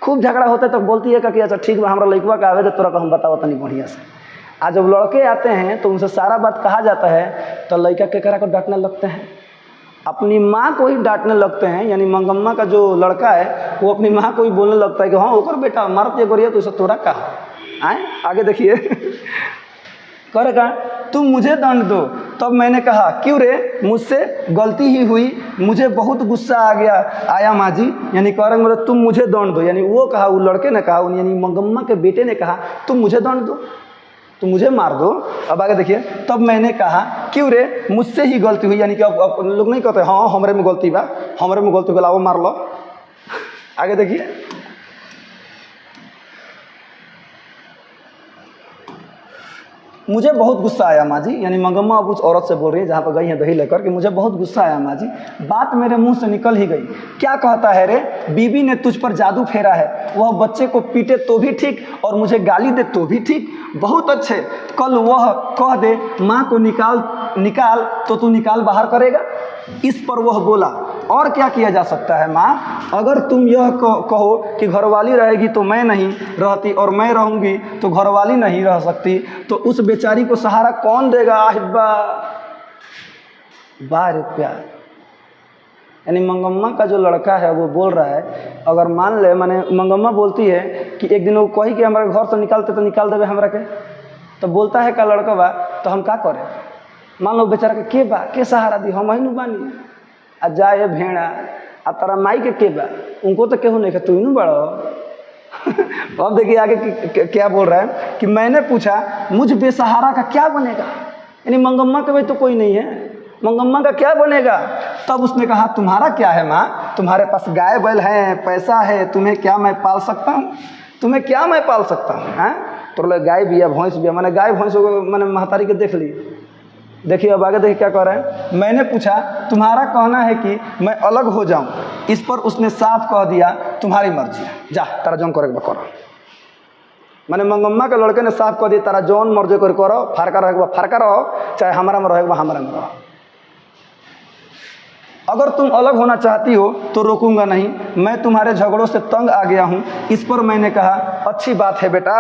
खूब झगड़ा होता है तो बोलती है कि अच्छा ठीक है हमारा लड़कुआ का आवे तो तोरा को हम बताओ तनी बढ़िया से। आज जब लड़के आते हैं तो उनसे सारा बात कहा जाता है तो लड़का केकरा को डांटने लगते हैं, अपनी माँ को ही डांटने लगते हैं। यानी मंगम्मा का जो लड़का है वो अपनी माँ को ही बोलने लगता है कि हाँ ओकर बेटा मारती है गोरिया तो इसे तोरा कहा आए। आगे देखिए करेगा, तुम मुझे दंड दो। तब मैंने कहा क्यों रे, मुझसे गलती ही हुई, मुझे बहुत गुस्सा आया माँ जी। यानी कह रहे मतलब तुम मुझे दंड दो, यानी वो कहा, वो लड़के ने कहा, यानी मंगम्मा के बेटे ने कहा तुम मुझे दंड दो, तुम मुझे मार दो। अब आगे देखिए, तब मैंने कहा क्यों रे, मुझसे ही गलती हुई। यानी कि अब लोग नहीं कहते हाँ हमरे में गलती बा, हमरे में गलती बोला वो मार लो। आगे देखिए, मुझे बहुत गुस्सा आया माँ जी। यानी मंगम्मा अब उस औरत से बोल रही है जहाँ पर गई है दही लेकर कि मुझे बहुत गुस्सा आया माँ जी, बात मेरे मुंह से निकल ही गई। क्या कहता है रे, बीबी ने तुझ पर जादू फेरा है, वह बच्चे को पीटे तो भी ठीक और मुझे गाली दे तो भी ठीक। बहुत अच्छे, कल वह कह दे माँ को निकाल तो तू निकाल बाहर करेगा। इस पर वह बोला और क्या किया जा सकता है माँ, अगर तुम यह कहो कि घरवाली रहेगी तो मैं नहीं रहती और मैं रहूँगी तो घरवाली नहीं रह सकती, तो उस बेचारी को सहारा कौन देगा? आहिब्बा बार प्यार। यानी मंगम्मा का जो लड़का है वो बोल रहा है, अगर मान ले माने मंगम्मा बोलती है कि एक दिन वो कही कि हमारे घर से निकालते तो निकाल देवे हमरा के, तो बोलता है का लड़का बा तो हम का करें? मान लो बेचारा के बा के सहारा दी, हम ही बानी आ जाए भेड़ा आ तारा माई के बा, उनको तो केहू नहीं, तू ही बड़ो। अब देखिए आगे क्या बोल रहा है कि मैंने पूछा मुझ बेसहारा का क्या बनेगा? यानी मंगम्मा के भाई तो कोई नहीं है, मंगम्मा का क्या बनेगा? तब उसने कहा तुम्हारा क्या है माँ, तुम्हारे पास गाय बैल है, पैसा है, तुम्हें क्या मैं पाल सकता हूँ? तुम्हें क्या मैं पाल सकता हूँ? तो बोले गाय भी है भैंस भी है। मैंने गाय भैंस मैंने महतारी के देख ली। देखिए अब आगे देखिए क्या कह रहा है, मैंने पूछा तुम्हारा कहना है कि मैं अलग हो जाऊं? इस पर उसने साफ कह दिया तुम्हारी मर्जी है, जा तारा जौन करे करो। मैंने मंगम्मा के लड़के ने साफ कह दिया तारा जौन मर्जी कर करो, फारका रहेगा फारका रहो, चाहे हमारा में रहेगा हमारा में रहो। अगर तुम अलग होना चाहती हो तो रोकूंगा नहीं, मैं तुम्हारे झगड़ों से तंग आ गया हूँ। इस पर मैंने कहा अच्छी बात है बेटा,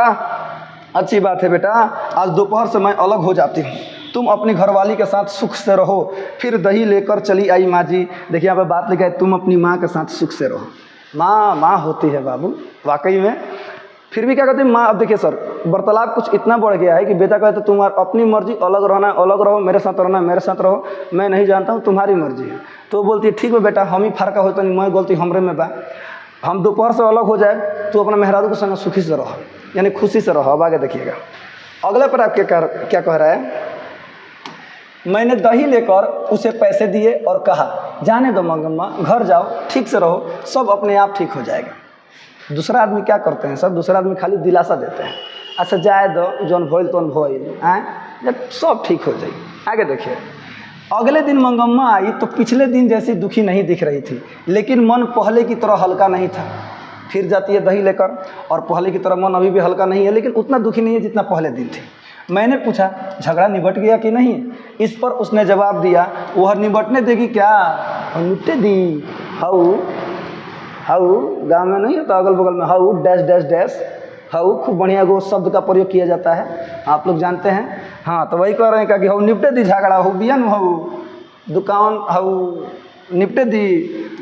अच्छी बात है बेटा, आज दोपहर से मैं अलग हो जाती हूँ, तुम अपनी घरवाली के साथ सुख से रहो। फिर दही लेकर चली आई माँ जी। देखिए यहाँ पे बात लिखा है तुम अपनी माँ के साथ सुख से रहो। माँ होती है बाबू वाकई में। फिर भी क्या कहते हैं माँ, अब देखिए सर वार्तालाप कुछ इतना बढ़ गया है कि बेटा कहते तुम अपनी मर्जी, अलग रहना अलग रहो, मेरे साथ रहना मेरे साथ रहो, मैं नहीं जानता हूँ तुम्हारी मर्जी है। तो बोलती है ठीक है बेटा, हम ही फर्क होता नहीं, मैं गलती हमरे में बा, हम दोपहर से अलग हो जाए तो अपना मेहरारू के संग सुखी से रहो, यानी खुशी से रहो। अब आगे देखिएगा अगले पर आप क्या कह रहा है, मैंने दही लेकर उसे पैसे दिए और कहा जाने दो मंगम्मा, घर जाओ, ठीक से रहो, सब अपने आप ठीक हो जाएगा। दूसरा आदमी क्या करते हैं सर, दूसरा आदमी खाली दिलासा देते हैं, अच्छा जाए दो जौन भइल तौन भइल, जब सब ठीक हो जाए। आगे देखिए अगले दिन मंगम्मा आई तो पिछले दिन जैसी दुखी नहीं दिख रही थी, लेकिन मन पहले की तरह हल्का नहीं था। फिर जाती है दही लेकर, और पहले की तरह मन अभी भी हल्का नहीं है, लेकिन उतना दुखी नहीं है जितना पहले दिन थे। मैंने पूछा झगड़ा निबट गया कि नहीं। इस पर उसने जवाब दिया, वह निबटने देगी क्या, निपटे दी। हाउ हाउ गाँव में नहीं होता, अगल बगल में how dash dash dash, how खूब बढ़िया गो शब्द का प्रयोग किया जाता है, आप लोग जानते हैं। हाँ, तो वही कह रहे हैं कि हाउ निपटे दी झगड़ा, हो बियन हाउ दुकान, हाउ निपटे दी।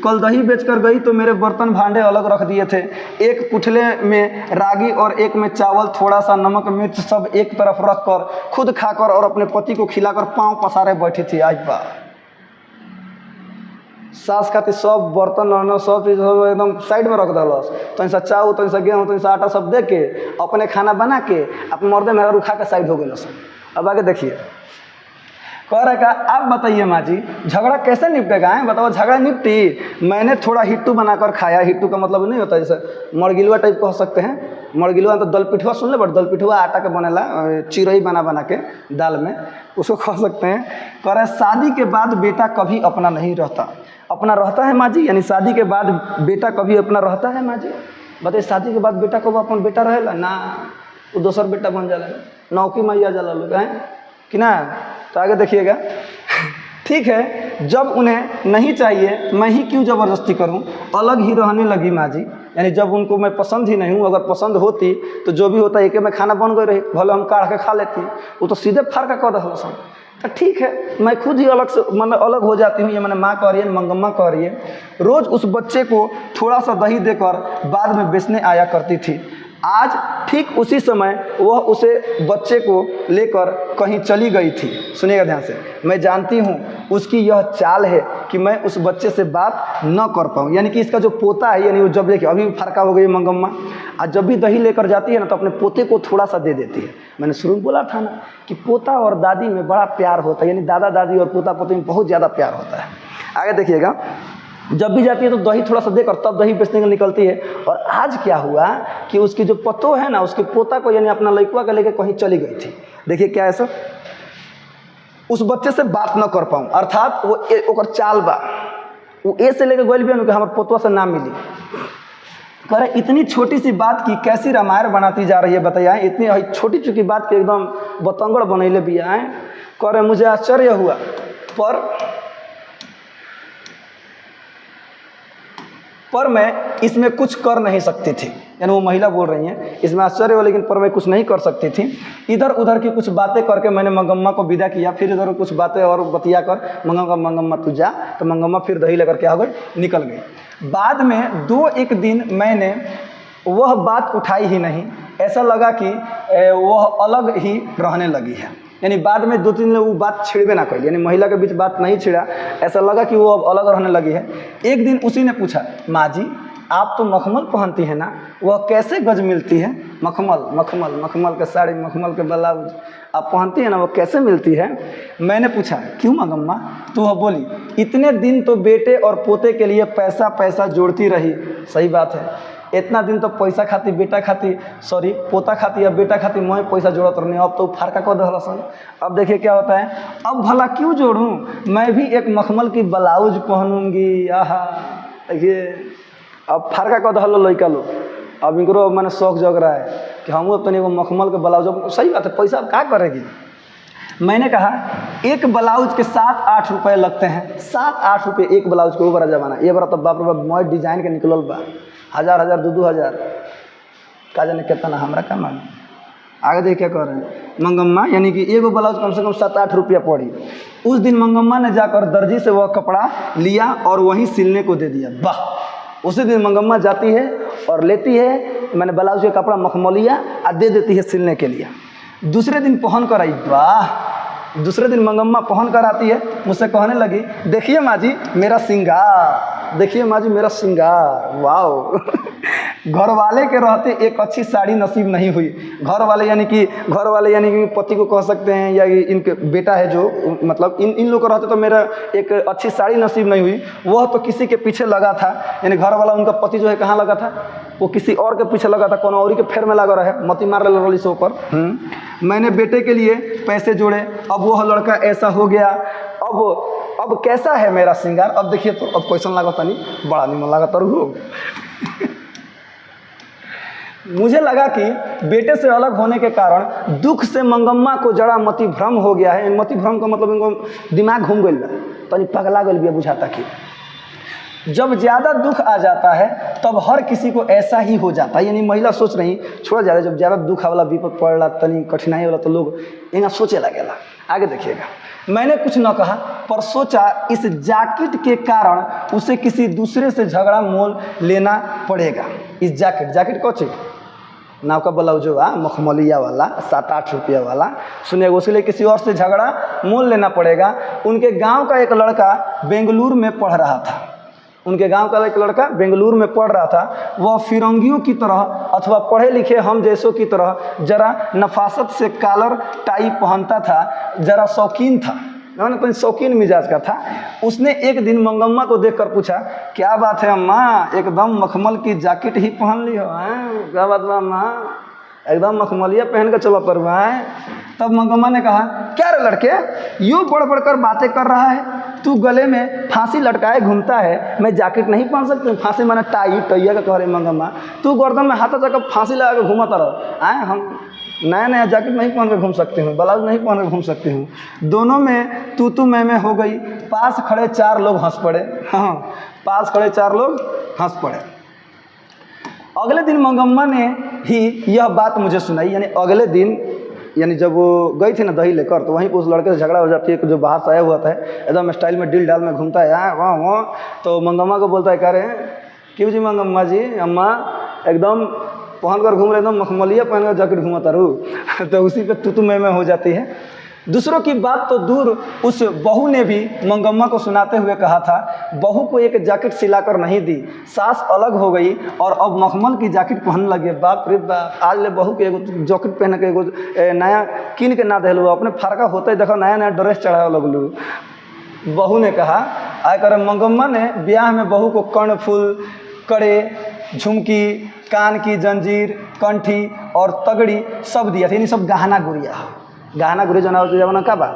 कल दही बेचकर गई तो मेरे बर्तन भांडे अलग रख दिए थे, एक पुठले में रागी और एक में चावल, थोड़ा सा नमक मिर्च सब एक तरफ रखकर खुद खाकर और अपने पति को खिलाकर पाँव पसारे बैठी थी। आज बा सास खाती सब बर्तन रहना सब चीज़ एकदम साइड में रख दलस, तनि सा चाउ तनि सा गेहूँ तनि सा आटा सब दे के अपने खाना बना के अपने मर्दे मेहरा रुखा के साइड हो गए। अब आगे देखिए, कह रहा का आप बताइए माँ जी झगड़ा कैसे निपटेगा है, बताओ झगड़ा निपटी। मैंने थोड़ा हिट्टू बनाकर खाया, हिट्टू का मतलब नहीं होता जैसे मरगिलवा टाइप कह सकते हैं, मरगिलवा तो दल पिठुआ सुन ले, बट दल पिठुआ आटा के बनेला, चिरई बना के दाल में, उसको कह सकते हैं। कह रहा है शादी के बाद बेटा कभी अपना नहीं रहता, अपना रहता है माँ जी, यानी शादी के बाद बेटा कभी अपना रहता है माँ जी। बताइए शादी के बाद बेटा को अपन बेटा रहेला ना, वो दोसर बेटा बन जाला, नौकी मैया जाला लोग हैं कि ना। तो आगे देखिएगा, ठीक है जब उन्हें नहीं चाहिए मैं ही क्यों ज़बरदस्ती करूं, अलग ही रहने लगी माँ जी, यानी जब उनको मैं पसंद ही नहीं हूँ, अगर पसंद होती तो जो भी होता एक में खाना बन गई रही, भले हम काढ़ के खा लेती, वो तो सीधे फाड़ का कह दस। तो ठीक है मैं खुद ही अलग से मतलब अलग हो जाती हूँ, ये मैंने माँ कह रही है, मंगम्मा कह रही है। रोज़ उस बच्चे को थोड़ा सा दही देकर बाद में बेचने आया करती थी। आज ठीक उसी समय वह उसे बच्चे को लेकर कहीं चली गई थी। सुनिएगा ध्यान से, मैं जानती हूँ उसकी यह चाल है कि मैं उस बच्चे से बात न कर पाऊँ, यानी कि इसका जो पोता है, यानी वो जब लेके अभी फरका हो गई मंगम्मा, आज जब भी दही लेकर जाती है ना तो अपने पोते को थोड़ा सा दे देती है। मैंने शुरू में बोला था ना कि पोता और दादी में बड़ा प्यार होता है, यानी दादा दादी और पोता पोती में बहुत ज़्यादा प्यार होता है। आगे देखिएगा, जब भी जाती है तो दही थोड़ा सा देकर तब दही बेचने के निकलती है। और आज क्या हुआ कि उसकी जो पतो है ना, उसके पोता को यानी अपना लड़कुआ के लेके कहीं चली गई थी। देखिए क्या है सर, उस बच्चे से बात न कर पाऊँ, अर्थात वो ओकर चाल बा, वो ए से लेके गई भी कि हमारे पोतवा से ना मिली। कह रहे इतनी छोटी सी बात की कैसी रामायण बनाती जा रही है बताइए, इतनी छोटी छोटी बात के एकदम बतंगड़ बनैले भी आए। कह रहे मुझे आश्चर्य हुआ पर मैं इसमें कुछ कर नहीं सकती थी, यानी वो महिला बोल रही हैं इसमें आश्चर्य हो, लेकिन पर मैं कुछ नहीं कर सकती थी। इधर उधर की कुछ बातें करके मैंने मंगम्मा को विदा किया, फिर इधर कुछ बातें और बतिया कर मंगम्मा तू जा, तो मंगम्मा फिर दही लेकर क्या हो गई, निकल गई। बाद में 2-1 दिन मैंने वह बात उठाई ही नहीं, ऐसा लगा कि वह अलग ही रहने लगी है, यानी बाद में 2-3 दिन वो बात छिड़बे ना कर, यानी महिला के बीच बात नहीं छिड़ा, ऐसा लगा कि वो अब अलग रहने लगी है। एक दिन उसी ने पूछा, माँ जी आप तो मखमल पहनती हैं ना, वह कैसे गज मिलती है? मखमल के साड़ी, मखमल के ब्लाउज आप पहनती हैं ना, वो कैसे मिलती है? मैंने पूछा क्यों मंगम्मा? तो वह बोली इतने दिन तो बेटे और पोते के लिए पैसा जोड़ती रही। सही बात है, इतना दिन तो पैसा खाती, बेटा खाती, सॉरी पोता खाती या बेटा खाती, मैं पैसा जोड़त रहनी, अब तो फारका कर दहलसन। अब देखिए क्या होता है, अब भला क्यों जोड़ूं, मैं भी एक मखमल की ब्लाउज पहनूंगी। आहा देखिए अब फारका कर दहलो लड़का लो, अब इनको मैंने शौक जग रहा है कि हम अपने वो मखमल के ब्लाउज। सही बात है, पैसा क्या करेगी। मैंने कहा एक ब्लाउज के 7-8 रुपये लगते हैं, 7-8 रुपये एक ब्लाउज के। वो बड़ा जमाना, ये बड़ा तो बाप रे बाप मोय डिजाइन के निकलल बा, 1000 2-2 हज़ार का जाने कितना, हमरा का मालूम। आगे देख क्या कह रहे हैं, मंगम्मा यानी कि एगो ब्लाउज कम से कम 7-8 रुपया पड़ी। उस दिन मंगम्मा ने जाकर दर्जी से वह कपड़ा लिया और वहीं सिलने को दे दिया। वाह, उसी दिन मंगम्मा जाती है और लेती है मैंने ब्लाउज का कपड़ा मखमलिया और दे देती है सिलने के लिए। दूसरे दिन पहन कर आई, वाह, दूसरे दिन मंगम्मा पहन कर आती है, मुझसे कहने लगी देखिए माँ जी मेरा श्रृंगार, देखिए माँ जी मेरा श्रृंगार। वाह घर वाले के रहते एक अच्छी साड़ी नसीब नहीं हुई। घर वाले यानी कि पति को कह सकते हैं, या इनके बेटा है जो, मतलब इन लोग को रहते तो मेरा एक अच्छी साड़ी नसीब नहीं हुई। वह तो किसी के पीछे लगा था, यानी घर वाला उनका पति जो है कहाँ लगा था, वो किसी और के पीछे लगा था, कोनो और के फेर में लगा रहे, मती मार रही से ऊपर। मैंने बेटे के लिए पैसे जोड़े, अब वह लड़का ऐसा हो गया, अब कैसा है मेरा श्रृंगार। अब देखिए तो अब क्वेश्चन लागत नहीं, बड़ा निमन लागत। मुझे लगा कि बेटे से अलग होने के कारण दुख से मंगम्मा को जरा मति भ्रम हो गया है। मति भ्रम का मतलब इनको दिमाग घूम गई बा, तनी पगला गई भी बुझाता कि जब ज़्यादा दुख आ जाता है तब हर किसी को ऐसा ही हो जाता है। यानी महिला सोच रही छोड़ा ज़्यादा, जब ज़्यादा दुख वाला विपद पड़ रहा, तनी कठिनाई वाला, तो लोग यहाँ सोचे लगेगा। आगे देखिएगा, मैंने कुछ न कहा पर सोचा इस जैकेट के कारण उसे किसी दूसरे से झगड़ा मोल लेना पड़ेगा। इस जैकेट कौन चीज नाव का ब्लाउज हुआ मखमलिया वाला 7-8 रुपया वाला, सुनिए, उसके लिए किसी और से झगड़ा मोल लेना पड़ेगा। उनके गांव का एक लड़का बेंगलुरु में पढ़ रहा था। उनके गांव का एक लड़का बेंगलुरु में पढ़ रहा था। वह फिरंगियों की तरह अथवा पढ़े लिखे हम जैसों की तरह जरा नफासत से कॉलर टाई पहनता था, जरा शौकीन था, तो शौकीन मिजाज का था। उसने एक दिन मंगम्मा को देखकर पूछा, क्या बात है अम्मा, एकदम मखमल की जैकेट ही पहन ली हो? क्या बात है अम्मा, एकदम मखमलिया पहन कर चला पर हुआ है? तब मंगम्मा ने कहा, क्या रे लड़के, यूँ बढ़ बढ़ कर बातें कर रहा है? तू गले में फांसी लटकाए घूमता है, मैं जैकेट नहीं पहन सकती? फांसी माने टाई, टैया का कह रहे मंगम्मा। तू गर्दन में हाथा जाकर फांसी लगा कर घूमता रहो। हम नया नया जैकेट नहीं पहन कर घूम सकती हूँ, ब्लाउज नहीं पहन कर घूम सकती हूँ। दोनों में तू मैं हो गई। पास खड़े 4 लोग हंस पड़े। हाँ, पास खड़े 4 लोग हंस पड़े। अगले दिन मंगम्मा ने ही यह बात मुझे सुनाई। यानी अगले दिन, यानी जब वो गई थी ना दही लेकर, तो वहीं पर उस लड़के से झगड़ा हो जाती है जो बाहर से आया हुआ था, एकदम स्टाइल में डील डाल में घूमता है यहाँ वहाँ वहाँ। तो मंगम्मा को बोलता है, कह रहे हैं क्यों जी मंगम्मा जी, अम्मा एकदम पहन कर घूम रहे, एकदम मखमलिया पहन कर जैकेट घूमता रहूँ। तो उसी पे तू मैं हो जाती है। दूसरों की बात तो दूर, उस बहू ने भी मंगम्मा को सुनाते हुए कहा था, बहू को एक जैकेट सिलाकर नहीं दी, सास अलग हो गई और अब मखमल की जैकेट पहनने लगे। बाप रे बाप, आज ले बहू के एगो जैकेट पहन के एगो नया किन के ना दिलू, अपने फरका होते ही देखो नया नया ड्रेस चढ़ा लगलू। बहू ने कहा, आय कर मंगम्मा ने ब्याह में बहू को कर्णफूल, कड़े, झुमकी, कान की जंजीर, कंठी और तगड़ी सब दिया था। यानी सब गहना गुड़िया जमाना का बा,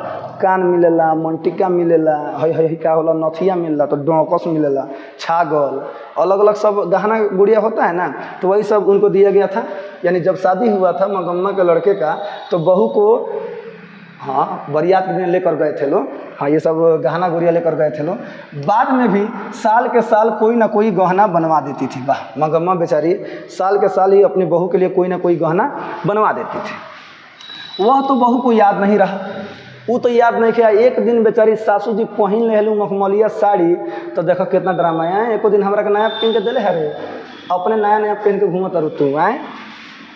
कान मिलेला, मंटिका मिलेला, हई का होला नथिया मिलेला, तो डोंकस मिलेला, छागल, अलग अलग सब गहना गुड़िया होता है ना, तो वही सब उनको दिया गया था। यानी जब शादी हुआ था मंगम्मा के लड़के का, तो बहू को हाँ बरियात के दिन लेकर गए थे लोग। हाँ, ये सब गहना गुड़िया लेकर गए थे लोग। बाद में भी साल के साल कोई ना कोई गहना बनवा देती थी। वाह, मंगम्मा बेचारी साल के साल ही अपनी बहू के लिए कोई ना कोई गहना बनवा देती थी। वह तो बहू को याद नहीं रहा, वो तो याद नहीं किया। एक दिन बेचारी सासू जी पहन ले लूँ मखमलिया साड़ी, तो देखो कितना ड्रामा है। एको दिन हमारा नया पहन के दिले है रे, अपने नया नया पहन के घूमत रहो तू आए।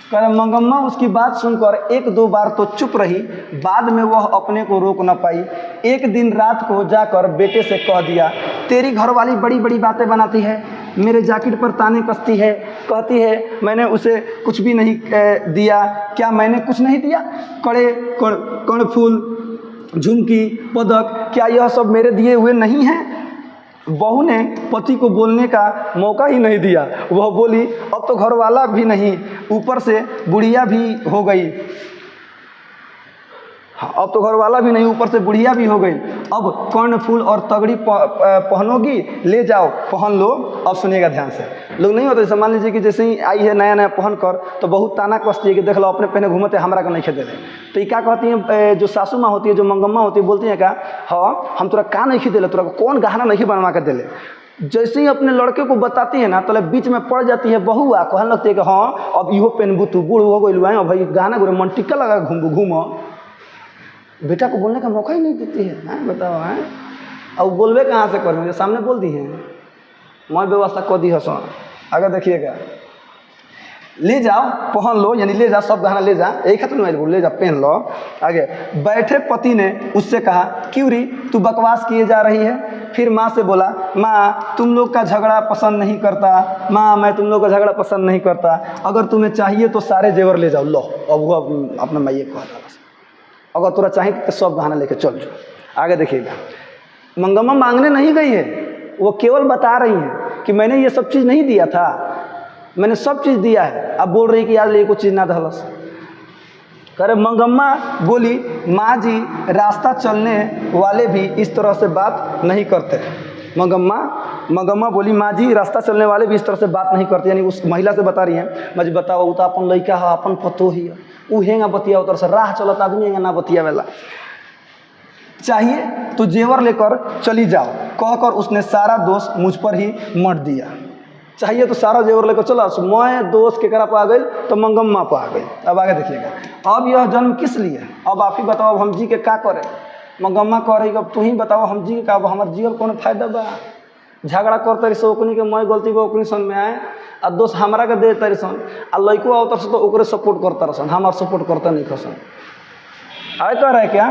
कह मंगम्मा उसकी बात सुनकर 1-2 बार तो चुप रही, बाद में वह अपने को रोक न पाई। एक दिन रात को जाकर बेटे से कह दिया, तेरी घरवाली बड़ी बड़ी बातें बनाती है, मेरे जैकेट पर ताने कसती है, कहती है मैंने उसे कुछ भी नहीं दिया। क्या मैंने कुछ नहीं दिया? कड़े, कर्णफूल, झुमकी, पदक, क्या यह सब मेरे दिए हुए नहीं हैं? बहू ने पति को बोलने का मौका ही नहीं दिया। वह बोली, अब तो घरवाला भी नहीं, ऊपर से बुढ़िया भी हो गई। हाँ, अब तो घरवाला भी नहीं, ऊपर से बुढ़िया भी हो गई। अब कर्णफूल और तगड़ी पहनोगी, ले जाओ पहन लो। अब सुनिएगा ध्यान से, लोग नहीं होते, जैसे मान लीजिए कि जैसे ही आई है नया नया पहन कर, तो बहुत ताना कसती है कि देख लो अपने पहने घूमते, हमारा का नहीं खेदे रहे। तो ये क्या कहती हैं, जो सासू माँ होती है, जो मंगम्मा होती है, बोलती है क्या, हाँ हम तोरा का नहीं खिदे, तोरा कौन गहना नहीं बनवा कर दिले। जैसे ही अपने लड़के को बताती है ना, तो बीच में पड़ जाती है बहू, आ कहने लगती है कि हाँ अब इहो पहनबू, तू बूढ़ हो गई है, भाई गहना गुरे मन टिक्का लगा घूमो। बेटा को बोलने का मौका ही नहीं देती है। बताओ है, अब बोलवे कहाँ से कर, मुझे सामने बोल दी है, मैं व्यवस्था कर दी हस। आगे देखिएगा, ले जाओ पहन लो, यानी ले जा सब गहना ले जा, एक हाथ में ले जा पहन लो। आगे बैठे पति ने उससे कहा, क्यों री तू बकवास किए जा रही है? फिर माँ से बोला, माँ तुम लोग का झगड़ा पसंद नहीं करता, माँ मैं तुम लोग का झगड़ा पसंद नहीं करता, अगर तुम्हें चाहिए तो सारे जेवर ले जाओ। लो, अब वो अपना मैये को आता, अगर तोरा चाहिए तो सब गहना लेके चल जाओ। आगे देखिएगा, मंगम्मा मांगने नहीं गई है, वो केवल बता रही हैं कि मैंने ये सब चीज़ नहीं दिया था, मैंने सब चीज़ दिया है। अब बोल रही कि यार ये कुछ चीज़ ना धलस। करे मंगम्मा बोली, माँ जी रास्ता चलने वाले भी इस तरह से बात नहीं करते। मंगम्मा मंगम्मा बोली माँ जी रास्ता चलने वाले भी इस तरह से बात नहीं करते, यानी उस महिला से बता रही हैं। माँ जी बताओ, वो तो अपन लड़का है, अपन पतो ही है, वो हेंगा बतिया उतर से राह चलत आदमी हेंगा ना बतिया वाला, चाहिए तो जेवर लेकर चली जाओ, कहकर उसने सारा दोष मुझ पर ही मर दिया। चाहिए तो सारा जेवर लेकर चला, मैं दोस्त केकरा पर आ गई तो मंगम्मा पर आ गई। अब आगे देखिएगा, अब यह जन्म किस लिए, अब आप ही बताओ, अब हम जी के का करें। मंगम्मा कह रही, अब तू ही बताओ हम जी के का, हमारे जीवन कौन फायदा बा। झगड़ा कर तरी से ओकनी के मैं गलती बा ओकनी सन में आए आ दोस्त हमरा के दे तरी सन, आ लड़को आवतर से तो ओकरे सपोर्ट करता रसन, हमार सपोर्ट करता नहीं खसन। आगे कह रहे क्या,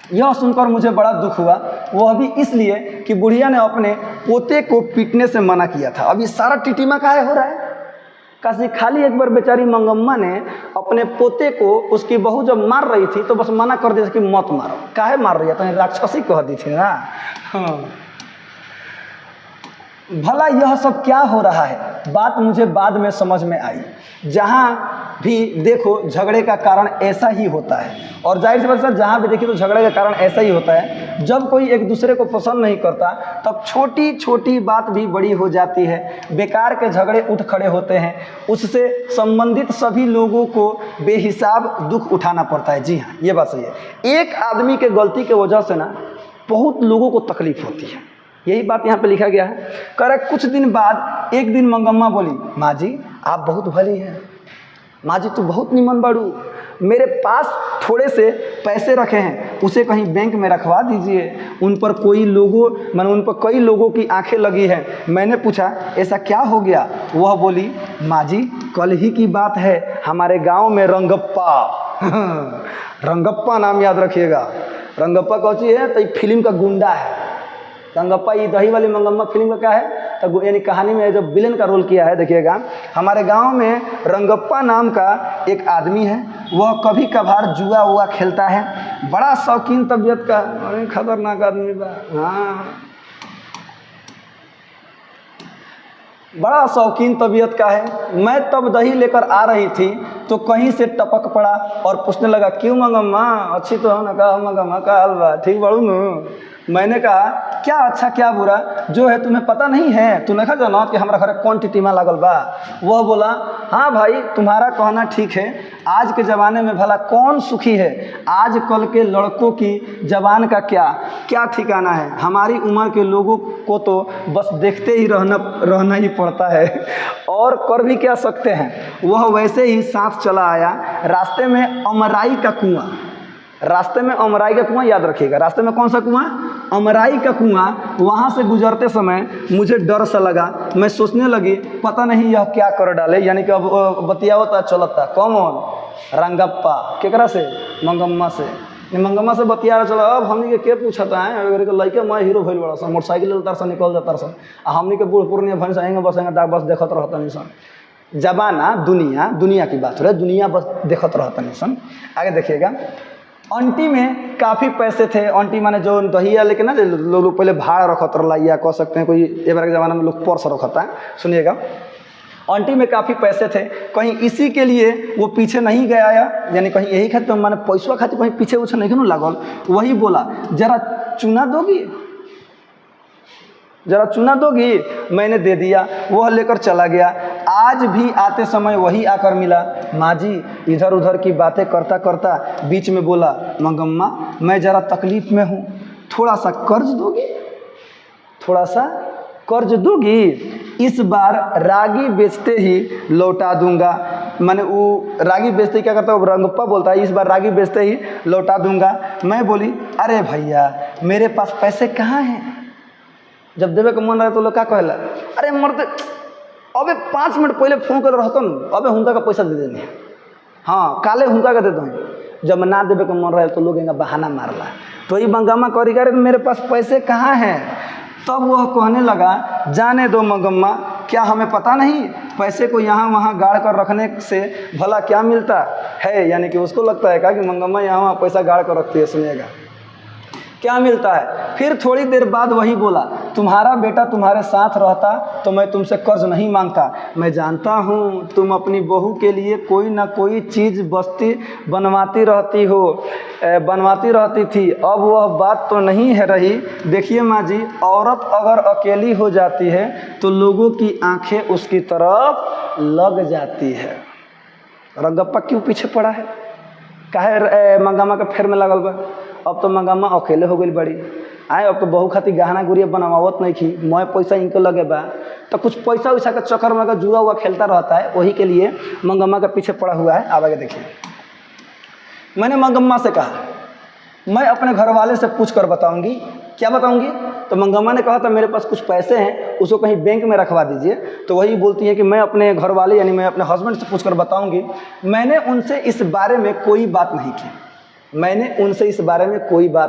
यह सुनकर मुझे बड़ा दुख हुआ, वह भी इसलिए कि बुढ़िया ने अपने पोते को पीटने से मना किया था। अब ये सारा टिटिमा काहे हो रहा है, काशी खाली एक बार बेचारी मंगम्मा ने अपने पोते को उसकी बहू जब मार रही थी तो बस मना कर दिया कि मत मारो। काहे मार रही है, तो राक्षसी कह दी थी ना। हाँ। भला यह सब क्या हो रहा है, बात मुझे बाद में समझ में आई। जहाँ भी देखो झगड़े का कारण ऐसा ही होता है, और जाहिर सी बात है जहाँ भी देखिए तो झगड़े का कारण ऐसा ही होता है। जब कोई एक दूसरे को पसंद नहीं करता तब छोटी छोटी बात भी बड़ी हो जाती है, बेकार के झगड़े उठ खड़े होते हैं, उससे संबंधित सभी लोगों को बेहिसाब दुख उठाना पड़ता है। जी हाँ, ये बात सही है। एक आदमी के गलती के वजह से ना बहुत लोगों को तकलीफ होती है, यही बात यहाँ पे लिखा गया है। कह रहे कुछ दिन बाद एक दिन मंगम्मा बोली, माँ जी आप बहुत भली हैं, माँ जी तू बहुत निमन बाड़ू, मेरे पास थोड़े से पैसे रखे हैं, उसे कहीं बैंक में रखवा दीजिए, उन पर कोई लोगों मैंने उन पर कई लोगों की आंखें लगी हैं। मैंने पूछा ऐसा क्या हो गया, वह बोली माँ जी कल ही की बात है, हमारे गांव में रंगप्पा रंगप्पा नाम याद रखिएगा, रंगप्पा कौन सी है, तो ये फिल्म का गुंडा है। रंगप्पा ये दही वाली मंगम्मा फिल्म का क्या है, तो यानी कहानी में जो विलेन का रोल किया है। देखिएगा, हमारे गांव में रंगप्पा नाम का एक आदमी है, वह कभी कभार जुआ हुआ खेलता है, बड़ा शौकीन तबीयत का, अरे खतरनाक आदमी बा। हाँ, बड़ा शौकीन तबीयत का है। मैं तब दही लेकर आ रही थी तो कहीं से टपक पड़ा और पूछने लगा क्यों मंगम्मा अच्छी तो हो ना, कहा मंगम्मा का हाल बा, ठीक बड़ू न। मैंने कहा क्या अच्छा क्या बुरा, जो है तुम्हें पता नहीं है, तू नहीं जाना कि हमारा घर कौन टिटिमा लागल बा। वह बोला हाँ भाई तुम्हारा कहना ठीक है, आज के ज़माने में भला कौन सुखी है, आज कल के लड़कों की जबान का क्या ठिकाना है, हमारी उम्र के लोगों को तो बस देखते ही रहना ही पड़ता है और कर भी क्या सकते हैं। वह वैसे ही साथ चला आया, रास्ते में अमराई का कुआं याद रखिएगा, रास्ते में कौन सा कुआं, अमराई का कुआं। वहाँ से गुजरते समय मुझे डर सा लगा, मैं सोचने लगी पता नहीं यह क्या कर डाले, यानी कि अब बतियावता चलता कौन, रंगप्पा केकरा से, मंगम्मा से। मंगम्मा से बतिया चला, अब हमनी के पूछता है, अगर लड़के मैं हीरो भइल बड़ा सन, मोटरसाइकिल लेता सन निकल जाता सन, आ हमनी के बूढ़ पुरानिया भैंस आएंगे बस डाक बस देखत रहता नहीं सन। जमाना दुनिया की बात हो रही है, दुनिया बस देखत रहता नहीं सन। आगे देखिएगा, आंटी में काफ़ी पैसे थे, आंटी माने जो दहिया लेके ना लोग पहले भाड़ रखत रहा, या कह सकते हैं कोई एक बार के ज़माना में लोग पर्स रखता है। सुनिएगा, आंटी में काफ़ी पैसे थे, कहीं इसी के लिए वो पीछे नहीं गया, यानी कहीं यही खातिर तो मैंने पैसा खातिर कहीं पीछे उछे नहीं क्यों लागल। वही बोला जरा चूना दोगी, मैंने दे दिया, वह लेकर चला गया। आज भी आते समय वही आकर मिला। माँ जी इधर उधर की बातें करता करता बीच में बोला, मंगम्मा मैं ज़रा तकलीफ़ में हूँ, थोड़ा सा कर्ज दोगी, इस बार रागी बेचते ही लौटा दूंगा। मैंने वो रागी बेचते ही क्या करता है, रंगप्पा बोलता है इस बार रागी बेचते ही लौटा दूंगा। मैं बोली अरे भैया मेरे पास पैसे कहाँ हैं, जब देवे का मन रहे तो लोग क्या कहला, अरे मरते अबे 5 मिनट पहले फोन कर रहता न, अबे हुंका का पैसा दे देनी, हाँ काले हुंका का दे दो। जब ना देवे का मन रहे तो लोग इनका बहाना मारला। तो ये मंगम्मा कह रही मेरे पास पैसे कहाँ हैं। तब वह कहने लगा जाने दो मंगम्मा, क्या हमें पता नहीं, पैसे को यहाँ वहाँ गाड़ कर रखने से भला क्या मिलता है। यानी कि उसको लगता है क्या कि मंगम्मा यहाँ वहाँ पैसा गाड़ कर रखती है। सुनिएगा, क्या मिलता है? फिर थोड़ी देर बाद वही बोला, तुम्हारा बेटा तुम्हारे साथ रहता तो मैं तुमसे कर्ज नहीं मांगता। मैं जानता हूँ तुम अपनी बहू के लिए कोई ना कोई चीज़ बस्ती बनवाती रहती थी। अब वह बात तो नहीं है रही। देखिए माँ जी, औरत अगर अकेली हो जाती है तो लोगों की आंखें उसकी तरफ लग जाती है। रंगप्पा क्यों पीछे पड़ा है? काहे मंगम्मा के फेर में लगल बा? अब तो मंगम्मा अकेले हो गई बड़ी। अब तो बहू खातिर गहना गुड़िया बनावत नहीं थी, मैं पैसा इनको लगे बा, तो कुछ पैसा वैसा के चक्कर में अगर जुआ हुआ खेलता रहता है, वही के लिए मंगम्मा के पीछे पड़ा हुआ है। आगे देखिए, मैंने मंगम्मा से कहा मैं अपने घर वाले से पूछ कर बताऊँगी। क्या बताऊँगी? तो मंगम्मा ने कहा था मेरे पास कुछ पैसे हैं, उसको कहीं बैंक में रखवा दीजिए। तो वही बोलती है कि मैं अपने घर वाले यानी मैं अपने हस्बैंड से पूछ कर बताऊँगी। मैंने उनसे इस बारे में कोई बात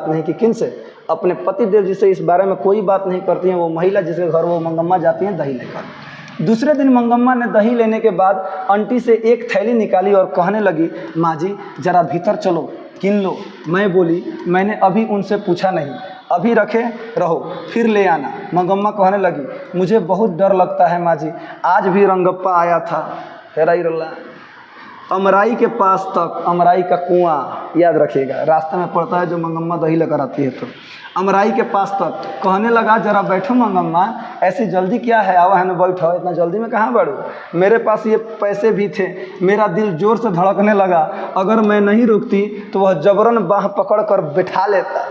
नहीं की। किन से? अपने पति देव जी से इस बारे में कोई बात नहीं करती हैं वो महिला जिसके घर वो मंगम्मा जाती हैं दही लेकर। दूसरे दिन मंगम्मा ने दही लेने के बाद आंटी से एक थैली निकाली और कहने लगी, माँ जी जरा भीतर चलो, किन लो। मैं बोली, मैंने अभी उनसे पूछा नहीं, अभी रखे रहो, फिर ले आना। मंगम्मा कहने लगी, मुझे बहुत डर लगता है माँ जी, आज भी रंगप्पा आया था। हेराई रल्ला अमराई के पास तक, अमराई का कुआं याद रखिएगा, रास्ते में पड़ता है जो मंगम्मा दही लेकर आती है। तो अमराई के पास तक कहने लगा, जरा बैठो मंगम्मा, ऐसी जल्दी क्या है, आवा है ना बैठो, इतना जल्दी में कहाँ बढ़ो। मेरे पास ये पैसे भी थे। मेरा दिल जोर से धड़कने लगा, अगर मैं नहीं रुकती तो वह जबरन बाह पकड़ कर बैठा लेता,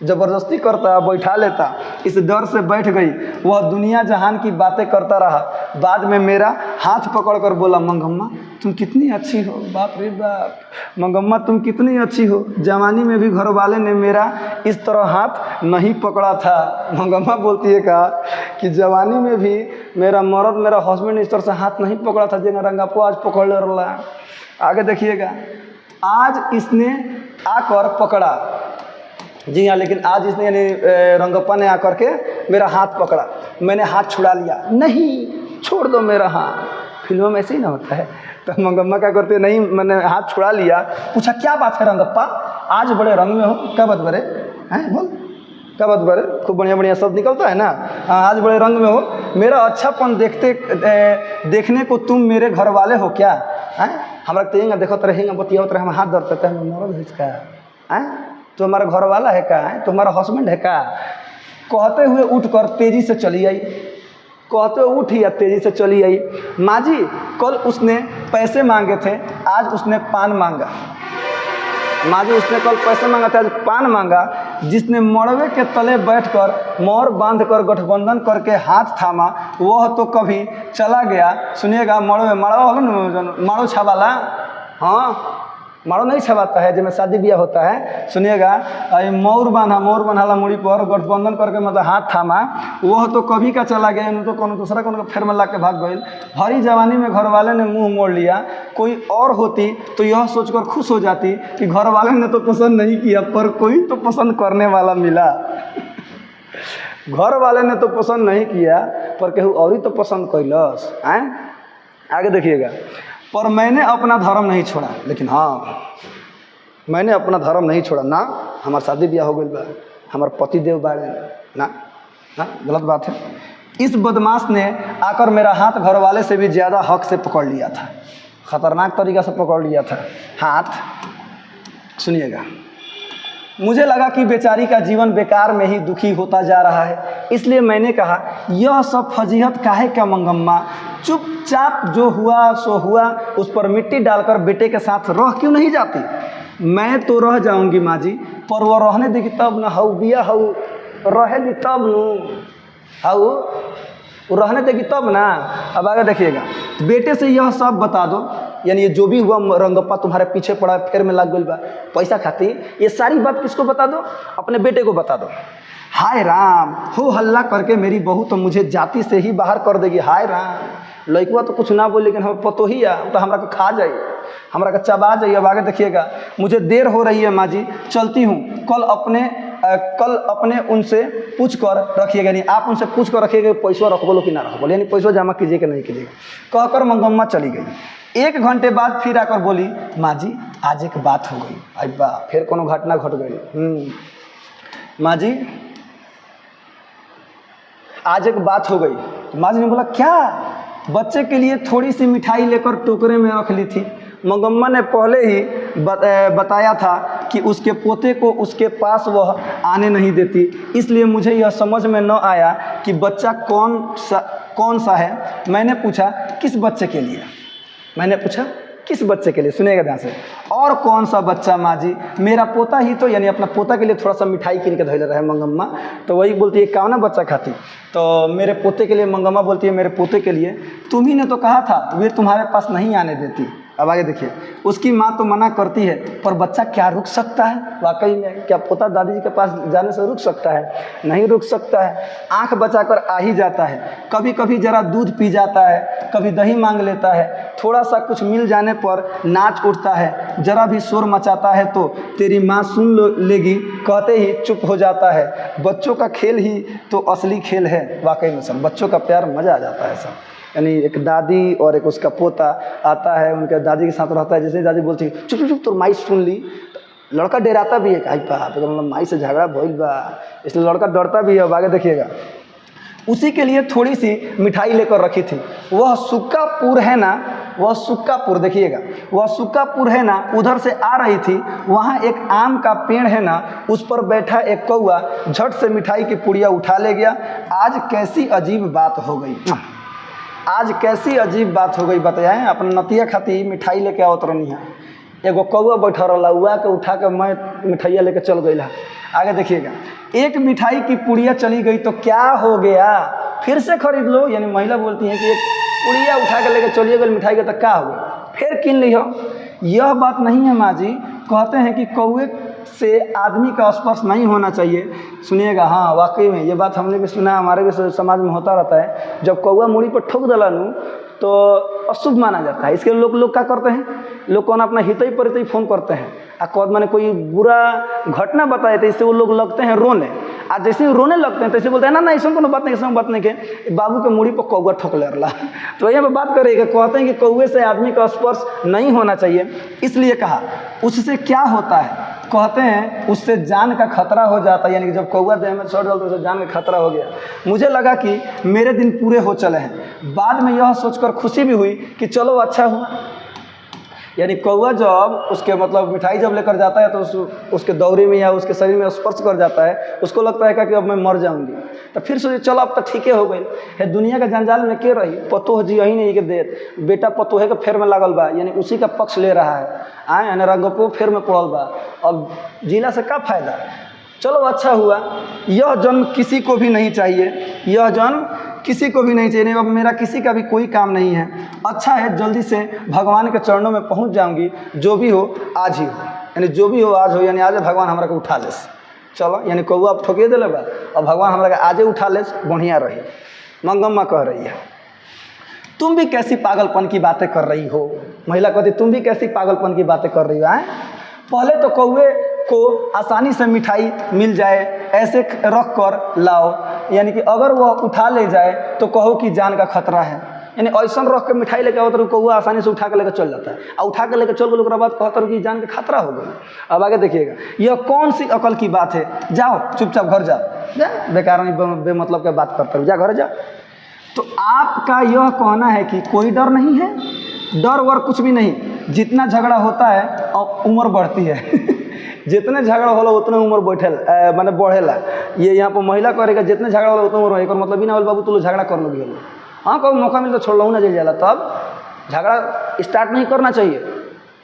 ज़बरदस्ती करता, बैठा लेता। इस डर से बैठ गई। वह दुनिया जहान की बातें करता रहा। बाद में मेरा हाथ पकड़कर बोला, मंगम्मा तुम कितनी अच्छी हो। बाप रे बाप, मंगम्मा तुम कितनी अच्छी हो। जवानी में भी घर वाले ने मेरा इस तरह हाथ नहीं पकड़ा था। मंगम्मा बोलती है कहा कि जवानी में भी मेरा मर्द, मेरा हस्बैंड इस तरह से हाथ नहीं पकड़ा था जिन्हें रंगप्पा आज पकड़ ले रहा है। आगे देखिएगा, आज इसने आकर पकड़ा। जी हाँ, लेकिन आज इसने यानी रंगप्पा ने आकर के मेरा हाथ पकड़ा, मैंने हाथ छुड़ा लिया। नहीं, छोड़ दो मेरा हाथ। फिल्मों में ऐसे ही ना होता है। तो मंगम्मा क्या करते, नहीं मैंने हाथ छुड़ा लिया। पूछा क्या बात है रंगप्पा, आज बड़े रंग में हो, क्या बात बरे हैं, बोल क्या बात बरे, खूब बढ़िया बढ़िया शब्द निकलता है ना। आज बड़े रंग में हो, मेरा अच्छापन देखने को तुम मेरे घर वाले हो क्या? हमारा तेंगा देखो रहेंगे, बतिया रहे, हम हाथ धरते हैं, मरद हिचका है, तो हमारा घर वाला है का, तुम्हारा हस्बैंड है का? कहते हुए उठकर तेजी से चली आई। कहते हुए उठी या तेजी से चली आई। माँ जी, कल उसने पैसे मांगे थे, आज उसने पान मांगा। माँ जी, उसने कल पैसे मांगा था, आज पान मांगा। जिसने मड़वे के तले बैठकर मोर बांधकर गठबंधन करके हाथ थामा, वह तो कभी चला गया। सुनिएगा, मड़वे मड़वा हो ना, माड़ो छावाला, हाँ माड़ो नहीं छवाता है जिसमें शादी ब्याह होता है। सुनिएगा, मोर बांधा मुड़ी पर गठबंधन करके मतलब हाथ थामा, वह तो कभी का चला गया, तो कौन दूसरा कौन फेर में ला के भाग गई। हरी जवानी में घर वाले ने मुंह मोड़ लिया। कोई और होती तो यह सोचकर खुश हो जाती कि घर वाले ने तो पसंद नहीं किया, पर कोई तो पसंद करने वाला मिला। घर वाले ने तो पसंद नहीं किया, पर केहू और ही तो पसंद कैलस। आगे देखिएगा, पर मैंने अपना धर्म नहीं छोड़ा। लेकिन हाँ, मैंने अपना धर्म नहीं छोड़ा ना। हमार शादी ब्याह हो गई बा, हमार पति देव बारे ना, गलत बात है। इस बदमाश ने आकर मेरा हाथ घर वाले से भी ज़्यादा हक से पकड़ लिया था, ख़तरनाक तरीक़ा से पकड़ लिया था हाथ। सुनिएगा, मुझे लगा कि बेचारी का जीवन बेकार में ही दुखी होता जा रहा है, इसलिए मैंने कहा, यह सब फजीहत काहे का मंगम्मा, चुपचाप जो हुआ सो हुआ, उस पर मिट्टी डालकर बेटे के साथ रह क्यों नहीं जाती? मैं तो रह जाऊंगी माँ जी, पर वह रहने देगी तब ना, हऊ बिया हऊ रहे दी तब नू, हऊ रहने देगी तब ना। अब आगे देखिएगा, बेटे से यह सब बता दो, यानी ये जो भी हुआ रंगप्पा तुम्हारे पीछे पड़ा, फेर में लग गई बा पैसा खाती, ये सारी बात किसको बता दो? अपने बेटे को बता दो। हाय राम, हो हल्ला करके मेरी बहू तो मुझे जाति से ही बाहर कर देगी। हाय राम, लड़कुआ तो कुछ ना बोले, लेकिन हम पतो ही है तो हमारा को खा जाइए, हमारा का चबा जाइए। अब आगे देखिएगा, मुझे देर हो रही है माँ जी, चलती हूँ। कल अपने उनसे पूछ कर रखिएगा, नहीं आप उनसे पूछ कर रखिएगा पैसा रख बोलो कि ना रख बोलो, यानी पैसा जमा कीजिए कि नहीं कीजिएगा। कहकर मंगम्मा चली गई। 1 घंटे बाद फिर आकर बोली, माँ जी आज एक बात हो गई। अब्बा फिर कोनो घटना घट गई। माँ जी आज एक बात हो गई। तो माँ जी ने बोला क्या? बच्चे के लिए थोड़ी सी मिठाई लेकर टोकरे में रख ली थी। मंगम्मा ने पहले ही बताया था कि उसके पोते को उसके पास वह आने नहीं देती, इसलिए मुझे यह समझ में न आया कि बच्चा कौन सा है। मैंने पूछा किस बच्चे के लिए? मैंने पूछा किस बच्चे के लिए? सुनिएगा ध्यान से। और कौन सा बच्चा माँ जी? मेरा पोता ही तो, यानी अपना पोता के लिए थोड़ा सा मिठाई किन के धैले रहे मंगम्मा। तो वही बोलती है कावना बच्चा खाती? तो मेरे पोते के लिए मंगम्मा बोलती है मेरे पोते के लिए। तुम ही ने तो कहा था वे तुम्हारे पास नहीं आने देती। अब आगे देखिए, उसकी माँ तो मना करती है पर बच्चा क्या रुक सकता है? वाकई में क्या पोता दादी जी के पास जाने से रुक सकता है? नहीं रुक सकता है। आंख बचाकर आ ही जाता है। कभी कभी ज़रा दूध पी जाता है, कभी दही मांग लेता है। थोड़ा सा कुछ मिल जाने पर नाच उठता है। ज़रा भी शोर मचाता है तो तेरी माँ सुन लेगी कहते ही चुप हो जाता है। बच्चों का खेल ही तो असली खेल है। वाकई में सब बच्चों का प्यार मज़ा आ जाता है सब। यानी एक दादी और एक उसका पोता आता है, उनके दादी के साथ रहता है। जैसे दादी बोलती है चुप चुप तो माई सुन ली, तो लड़का डराता भी है कि बाप रे मतलब माई से झगड़ा भइल बा, इसलिए लड़का डरता भी है। अब आगे देखिएगा, उसी के लिए थोड़ी सी मिठाई लेकर रखी थी। वह सुक्कापुर है ना, वह सुक्कापुर देखिएगा, वह सुक्कापुर है ना, उधर से आ रही थी। वहाँ एक आम का पेड़ है ना, उस पर बैठा एक कौआ झट से मिठाई की पुड़िया उठा ले गया। आज कैसी अजीब बात हो गई, आज कैसी अजीब बात हो गई बताएं। अपने नतिया खाती मिठाई लेके आओ तरनी है, एगो कौआ बैठा रहा, हुआ के उठा के मैं मिठाइया लेके चल गई। आगे देखिएगा, एक मिठाई की पुड़िया चली गई तो क्या हो गया, फिर से खरीद लो। यानी महिला बोलती है कि एक पुड़िया उठा के लेके चलिए गई मिठाई का तो क्या हो गया, फिर किन लियो। यह बात नहीं है माँ जी, कहते हैं कि कौए से आदमी का स्पर्श नहीं होना चाहिए। सुनिएगा, हाँ वाकई में ये बात हमने भी सुना, हमारे भी समाज में होता रहता है। जब कौआ मुड़ी पर ठोक दलानू तो अशुभ माना जाता है। इसके लोग क्या करते हैं, लोग कौन अपना हित ही परित ही फ़ोन करते हैं आ कौन मैंने कोई बुरा घटना बताए थे, इससे वो लोग लगते हैं रोने। आज जैसे ही रोने लगते हैं तैसे बोलते हैं ना ना ऐसा कोनो बात नहीं, ऐसा बात नहीं के बाबू के मुड़ी पर कौआ ठोक ले रहा। तो यहाँ पर बात करेगा, कहते हैं कि कौए से आदमी का स्पर्श नहीं होना चाहिए। इसलिए कहा उससे क्या होता है, कहते हैं उससे जान का खतरा हो जाता है। यानी कि जब कौआ देह में चढ़ जाता तो उससे जान का खतरा हो गया। मुझे लगा कि मेरे दिन पूरे हो चले हैं। बाद में यह सोचकर खुशी भी हुई कि चलो अच्छा हुआ। यानी कौआ जब उसके मतलब मिठाई जब लेकर जाता है तो उसके दौरे में या उसके शरीर में स्पर्श कर जाता है, उसको लगता है कि अब मैं मर जाऊंगी। तो फिर सोचे चलो अब तो ठीक हो गई है, दुनिया के जंजाल में के रही, पतोह जी यही नहीं के देत, बेटा पतोहे के फेर में लागल बा, यानी उसी का पक्ष ले रहा है। यानी रंगपो फेर में पड़ल बा, अब जिला से क्या फायदा। चलो अच्छा हुआ। यह जन्म किसी को भी नहीं चाहिए, यह जन्म किसी को भी नहीं चाहिए। अब मेरा किसी का भी कोई काम नहीं है। अच्छा है जल्दी से भगवान के चरणों में पहुंच जाऊंगी। जो भी हो आज ही हो, यानी जो भी हो आज हो, यानी आज भगवान हमारा को उठा ले। चलो यानी कौआ अब ठोके दे बा, और भगवान हमारा आजे उठा ले, बढ़िया रही। मंगम्मा कह रही है तुम भी कैसी पागलपन की बातें कर रही हो। महिला कहती तुम भी कैसी पागलपन की बातें कर रही हो। पहले तो कौए को आसानी से मिठाई मिल जाए ऐसे रख कर लाओ, यानी कि अगर वह उठा ले जाए तो कहो कि जान का खतरा है। यानी ऐसा रख के मिठाई लेके आओ तो कौआ आसानी से उठा के लेकर चल जाता है, और उठा के लेकर चल गए उसके बाद कहता कि जान का खतरा हो गया। अब आगे देखिएगा, यह कौन सी अकल की बात है। जाओ चुपचाप घर जाओ, जा बेकार नहीं बेमतलब के बात करते हो, जा घर जा। तो आपका यह कहना है कि कोई डर नहीं है। डर वर कुछ भी नहीं, जितना झगड़ा होता है और उम्र बढ़ती है जितने झगड़ा होला उतने उम्र बैठेल माने बढ़ेला। ये यहाँ पर महिला करेगा जितने झगड़ा होला उतना उम्र, एक मतलब भी ना बोल बाबू तू झगड़ा कर लोगी। हाँ कभी मौका मिले तो छोड़ लो ना जेल जाला, तब झगड़ा स्टार्ट नहीं करना चाहिए।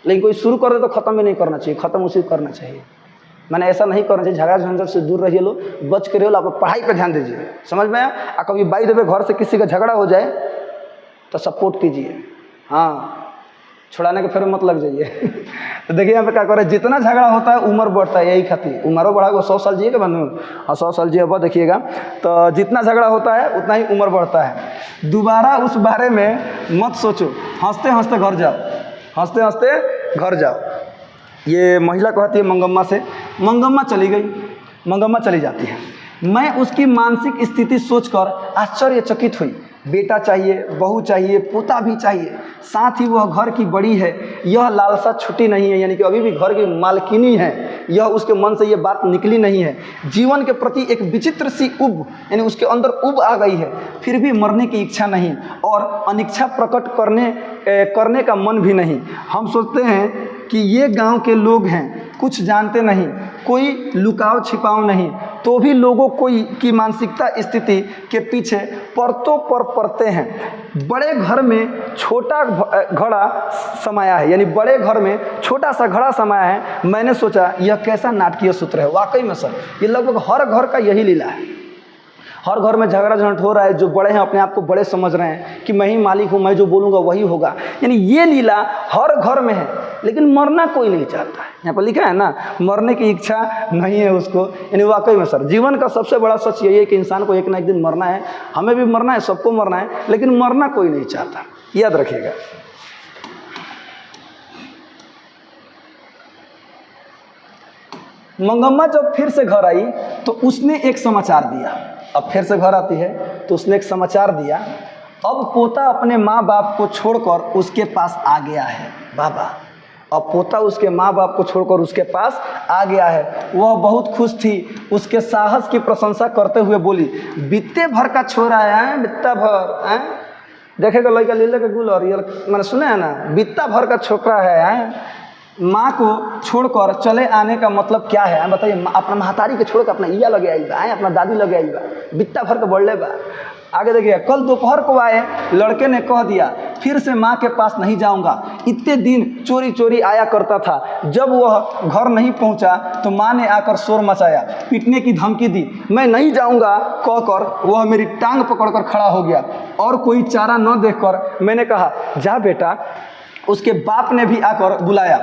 लेकिन कोई शुरू कर दे तो ख़त्म भी नहीं करना चाहिए, ख़त्म उसी को करना चाहिए। मैंने ऐसा नहीं करना चाहिए। झगड़ा झंझट से दूर रहिए, लो बच के रहिए, आप पढ़ाई पर ध्यान दीजिए। समझ में आया। कभी बाई देवे घर से किसी का झगड़ा हो जाए तो सपोर्ट कीजिए, हाँ छुड़ाने के फिर मत लग जाइए तो देखिए यहाँ पे क्या करे, जितना झगड़ा होता है उम्र बढ़ता है, यही खातिर उम्र बढ़ा 100 साल जिए के बनू और 100 साल जिए पर देखिएगा। तो जितना झगड़ा होता है उतना ही उम्र बढ़ता है। दोबारा उस बारे में मत सोचो, हंसते हंसते घर जाओ, हंसते हंसते घर जाओ। ये महिला कहती है मंगम्मा से। मंगम्मा चली गई, मंगम्मा चली जाती है। मैं उसकी मानसिक स्थिति सोचकर आश्चर्यचकित हुई। बेटा चाहिए, बहू चाहिए, पोता भी चाहिए, साथ ही वह घर की बड़ी है, यह लालसा छुटी नहीं है, यानी कि अभी भी घर की मालकिनी है, यह उसके मन से ये बात निकली नहीं है। जीवन के प्रति एक विचित्र सी उब, यानी उसके अंदर उब आ गई है, फिर भी मरने की इच्छा नहीं और अनिच्छा प्रकट करने का मन भी नहीं। हम सोचते हैं कि ये गांव के लोग हैं, कुछ जानते नहीं, कोई लुकाव छिपाव नहीं, तो भी लोगों की मानसिकता स्थिति के पीछे परतों पर पड़ते हैं। बड़े घर में छोटा घड़ा समाया है, यानी बड़े घर में छोटा सा घड़ा समाया है। मैंने सोचा यह कैसा नाटकीय सूत्र है। वाकई में सर, ये लगभग हर घर का यही लीला है। हर घर में झगड़ा झंझट हो रहा है, जो बड़े हैं अपने आप को बड़े समझ रहे हैं कि मैं ही मालिक हूँ, मैं जो बोलूँगा वही होगा, यानी ये लीला हर घर में है। लेकिन मरना कोई नहीं चाहता है, यहाँ पर लिखा है ना, मरने की इच्छा नहीं है उसको। यानी वाकई में सर, जीवन का सबसे बड़ा सच यही है कि इंसान को एक ना एक दिन मरना है, हमें भी मरना है, सबको मरना है, लेकिन मरना कोई नहीं चाहता, याद रखिएगा। मंगम्मा जब फिर से घर आई तो उसने एक समाचार दिया। अब फिर से घर आती है तो उसने एक समाचार दिया, अब पोता अपने माँ बाप को छोड़कर उसके पास आ गया है। बाबा, अब पोता उसके माँ बाप को छोड़कर उसके पास आ गया है। वह बहुत खुश थी, उसके साहस की प्रशंसा करते हुए बोली, बित्ते भर का छोरा है, बित्ता भर है, देखेगा लड़का लीले के गुल, और ये मैंने सुना है ना, बित्ता भर का छोकरा है। माँ को छोड़कर चले आने का मतलब क्या है बताइए? अपना महतारी के छोड़कर अपना इया लगे आई बा, अपना दादी लगे आई बा, बित्ता भर के बढ़ले बा। आगे देखिए, कल दोपहर को आए, लड़के ने कह दिया फिर से माँ के पास नहीं जाऊंगा। इतने दिन चोरी चोरी आया करता था, जब वह घर नहीं पहुंचा तो माँ ने आकर शोर मचाया, पीटने की धमकी दी। मैं नहीं जाऊंगा कहकर वह मेरी टांग पकड़कर खड़ा हो गया, और कोई चारा न देखकर मैंने कहा जा बेटा। उसके बाप ने भी आकर बुलाया,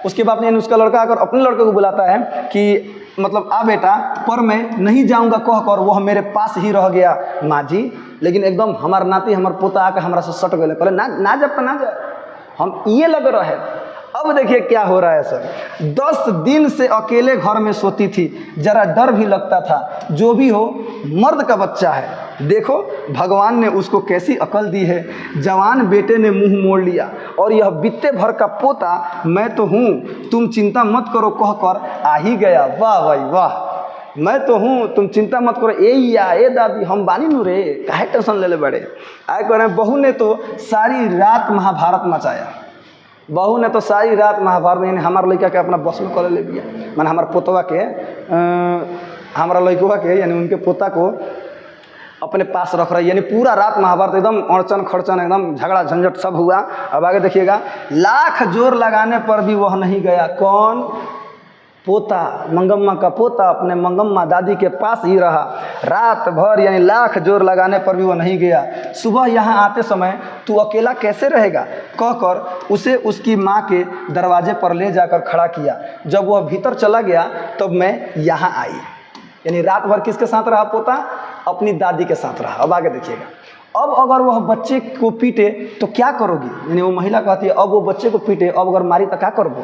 उसके बाप ने, यानी उसका लड़का आकर अपने लड़के को बुलाता है कि मतलब आ बेटा, पर मैं नहीं जाऊंगा कहकर वह मेरे पास ही रह गया माँ जी। लेकिन एकदम हमार नाती, हमार पोता आकर हमारा से सट गए, कहले ना जब ना जा, हम ये लग रहे। अब देखिए क्या हो रहा है सर, 10 दिन से अकेले घर में सोती थी, जरा डर भी लगता था। जो भी हो, मर्द का बच्चा है, देखो भगवान ने उसको कैसी अकल दी है। जवान बेटे ने मुंह मोड़ लिया, और यह बित्ते भर का पोता मैं तो हूँ, तुम चिंता मत करो कहकर आ ही गया। वाह भाई वाह, मैं तो हूँ, तुम चिंता मत करो। ए दादी, हम बानी नु रे, काहे टेंशन ले बड़े आए कर। बहू ने तो सारी रात महाभारत मचाया, बहू ने तो सारी रात महाभारत, यानी हमारे लड़का के अपना बस में कर ले दिया, मैंने हमारे पोतवा के, हमारा लड़कवा के, यानी उनके पोता को अपने पास रख रही, यानी पूरा रात महाभारत एकदम अड़चन खड़चन, एकदम झगड़ा झंझट सब हुआ। अब आगे देखिएगा, लाख जोर लगाने पर भी वह नहीं गया। कौन? पोता, मंगम्मा का पोता अपने मंगम्मा दादी के पास ही रहा रात भर, यानी लाख जोर लगाने पर भी वह नहीं गया। सुबह यहाँ आते समय तू अकेला कैसे रहेगा कहकर उसे उसकी माँ के दरवाजे पर ले जाकर खड़ा किया। जब वह भीतर चला गया तब मैं यहाँ आई, यानी रात भर किसके साथ रहा पोता? अपनी दादी के साथ रहा। अब आगे देखिएगा, अब अगर वह बच्चे को पीटे तो क्या करोगी? यानी वो महिला कहती है, अब वो बच्चे को पीटे, अब अगर मारी तो क्या करोगे?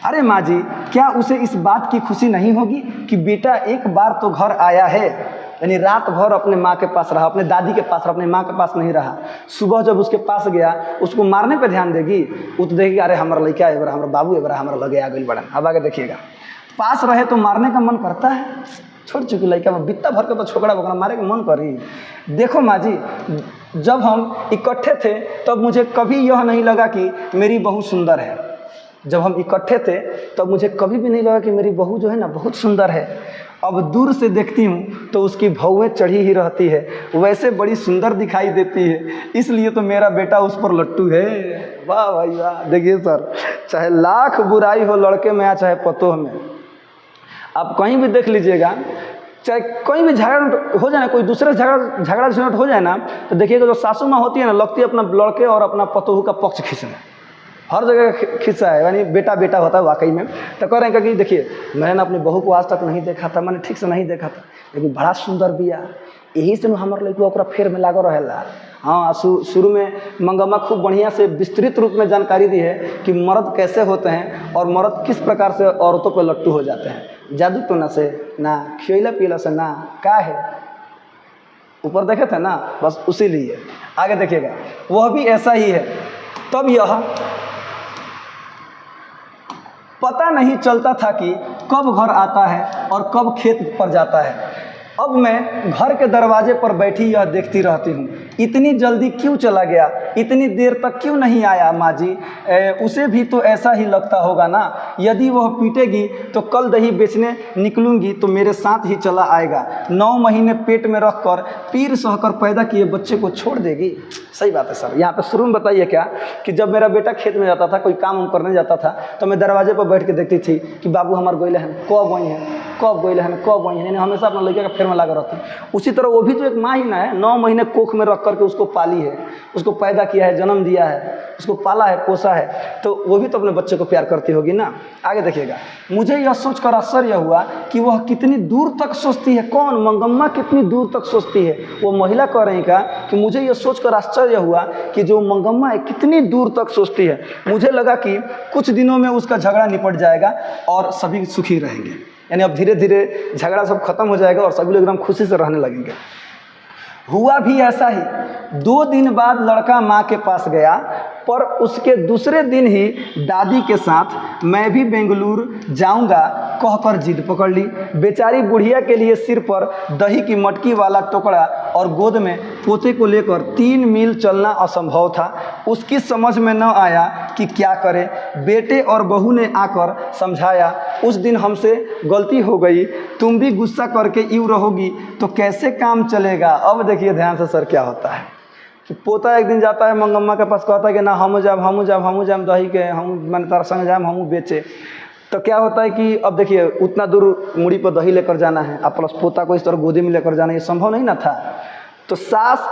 अरे माँ जी, क्या उसे इस बात की खुशी नहीं होगी कि बेटा एक बार तो घर आया है? यानी रात भर अपने माँ के पास रहा, अपने दादी के पास रहा, अपने माँ के पास नहीं रहा। सुबह जब उसके पास गया, उसको मारने पे ध्यान देगी? वो तो देखेगी अरे हमारा लड़का है, हमारा बाबू है, हमारा लगे आ गई बड़ा। अब आगे देखिएगा, पास रहे तो मारने का मन करता है, छोड़ चुकी लड़का में बित्ता भर के तो छोकरा बकरा मारे के मन करी। देखो माँ जी, जब हम इकट्ठे थे तब मुझे कभी यह नहीं लगा कि मेरी बहू सुंदर है। जब हम इकट्ठे थे तब मुझे कभी भी नहीं लगा कि मेरी बहू जो है ना बहुत सुंदर है। अब दूर से देखती हूँ तो उसकी भौवें चढ़ी ही रहती है, वैसे बड़ी सुंदर दिखाई देती है, इसलिए तो मेरा बेटा उस पर लट्टू है। वाह भाई वाह। देखिए सर, चाहे लाख बुराई हो लड़के में या चाहे पतोह में, आप कहीं भी देख लीजिएगा, चाहे कहीं भी झगड़ा हो जाए ना, कोई दूसरे झगड़ा झंझट हो जाए ना, तो देखिएगा जो सासू माँ होती है ना, लगती है अपना लड़के और अपना पतोह का पक्ष खींचने, हर जगह खिस्सा है, यानी बेटा बेटा होता है वाकई में। तो कह रहे हैं कि देखिए मैंने ना अपनी बहू को आज तक नहीं देखा था, मैंने ठीक से नहीं देखा था, लेकिन बड़ा सुंदर बिया, यही से हमारे लड़का ओकरा फेर में लागो रहेला। हाँ, शुरू में मंगम्मा खूब बढ़िया से विस्तृत रूप में जानकारी दी है कि मर्द कैसे होते हैं और मर्द किस प्रकार से औरतों पर लट्टू हो जाते हैं। जादू टोना से ना, खियला पियला से ना, का है ऊपर देखे थे ना, बस उसी लिए। आगे देखिएगा, वह भी ऐसा ही है। तब यह पता नहीं चलता था कि कब घर आता है और कब खेत पर जाता है। अब मैं घर के दरवाजे पर बैठी यह देखती रहती हूँ, इतनी जल्दी क्यों चला गया, इतनी देर तक क्यों नहीं आया माँ जी। उसे भी तो ऐसा ही लगता होगा ना, यदि वह पीटेगी तो कल दही बेचने निकलूँगी तो मेरे साथ ही चला आएगा। 9 महीने पेट में रखकर पीर सहकर पैदा किए बच्चे को छोड़ देगी। सही बात है सर। यहाँ पे शुरू में बताइए क्या कि जब मेरा बेटा खेत में जाता था, कोई काम उम करने जाता था, तो मैं दरवाजे पर बैठ के देखती थी कि बाबू हमार गोइले हैं, कब गई हैं, कब गोइले हैं, कब गई हैं, यानी हमेशा अपना लड़के का फेर में लगा रहती। उसी तरह वो भी तो एक माँ ही ना है, 9 महीने कोख में रख करके उसको पाली है, उसको पैदा किया है, जन्म दिया है, उसको पाला है, पोसा है, तो वो भी तो अपने बच्चे को प्यार करती होगी ना। आगे देखिएगा, मुझे यह सोचकर आश्चर्य हुआ कि वह कितनी दूर तक सोचती है। कौन? मंगम्मा कितनी दूर तक सोचती है? वो महिला कह रही का कि मुझे यह सोचकर आश्चर्य हुआ कि जो मंगम्मा है कितनी दूर तक सोचती है। मुझे लगा कि कुछ दिनों में उसका झगड़ा निपट जाएगा और सभी सुखी रहेंगे, यानी अब धीरे धीरे झगड़ा सब खत्म हो जाएगा और सभी लोग एकदम खुशी से रहने लगेंगे। हुआ भी ऐसा ही। 2 दिन बाद लड़का माँ के पास गया, पर उसके दूसरे दिन ही दादी के साथ मैं भी बेंगलुरु जाऊंगा कहकर जिद पकड़ ली। बेचारी बुढ़िया के लिए सिर पर दही की मटकी वाला टुकड़ा और गोद में पोते को लेकर 3 मील चलना असंभव था। उसकी समझ में न आया कि क्या करे। बेटे और बहू ने आकर समझाया, उस दिन हमसे गलती हो गई, तुम भी गुस्सा करके यूँ रहोगी तो कैसे काम चलेगा। अब देखिए ध्यान से सर क्या होता है कि पोता एक दिन जाता है मंगम्मा के पास, कहता है कि ना हम जाम दही के, हम मैंने तारा संग जाम, हम बेचे। तो क्या होता है कि अब देखिए उतना दूर मुड़ी पर दही लेकर जाना है, अब प्लस पोता को इस तरह गोदी में लेकर जाना, ये संभव नहीं ना था। तो सास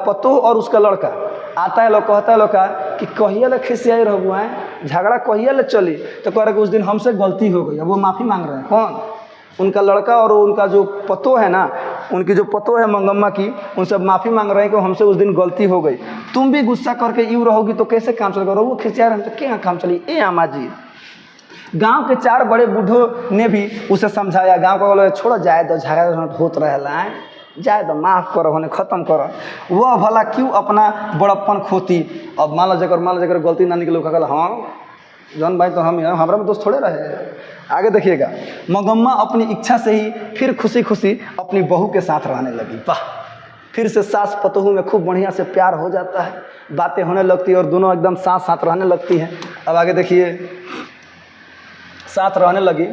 पतोह और उसका लड़का आता है, लोग कहता है लोग कि कहिया ले खिसियाई रहू है, झगड़ा कहिया ले चली। तो कह रहे कि उस दिन हमसे गलती हो गई। अब वो माफ़ी मांग रहे हैं। कौन? उनका लड़का और उनका जो पतोह है ना, उनकी जो पतोह है मंगम्मा की, उनसे माफ़ी मांग रहे हैं कि हमसे उस दिन गलती हो गई। तुम भी गुस्सा करके यूँ रहोगी तो कैसे काम चलेगा। वो खिसिया रहे तो क्या काम चली। ए अम्मा जी, गांव के 4 बड़े बूढ़ों ने भी उसे समझाया। गांव का बोले छोड़ो, जाए दो, झगड़ा होत रहेला, जाए दो, माफ़ करो, होने ख़त्म करो। वह भला क्यों अपना बड़प्पन खोती। अब मान लो जगह गलती ना निकले, कहल हाँ जौन भाई तो हम हमारा में दोस्त थोड़े रहे। आगे देखिएगा, मंगम्मा अपनी इच्छा से ही फिर खुशी खुशी अपनी बहू के साथ रहने लगी। वाह, फिर से सास पतोहू में खूब बढ़िया से प्यार हो जाता है, बातें होने लगती है और दोनों एकदम साथ साथ रहने लगती हैं। अब आगे देखिए, साथ रहने लगी,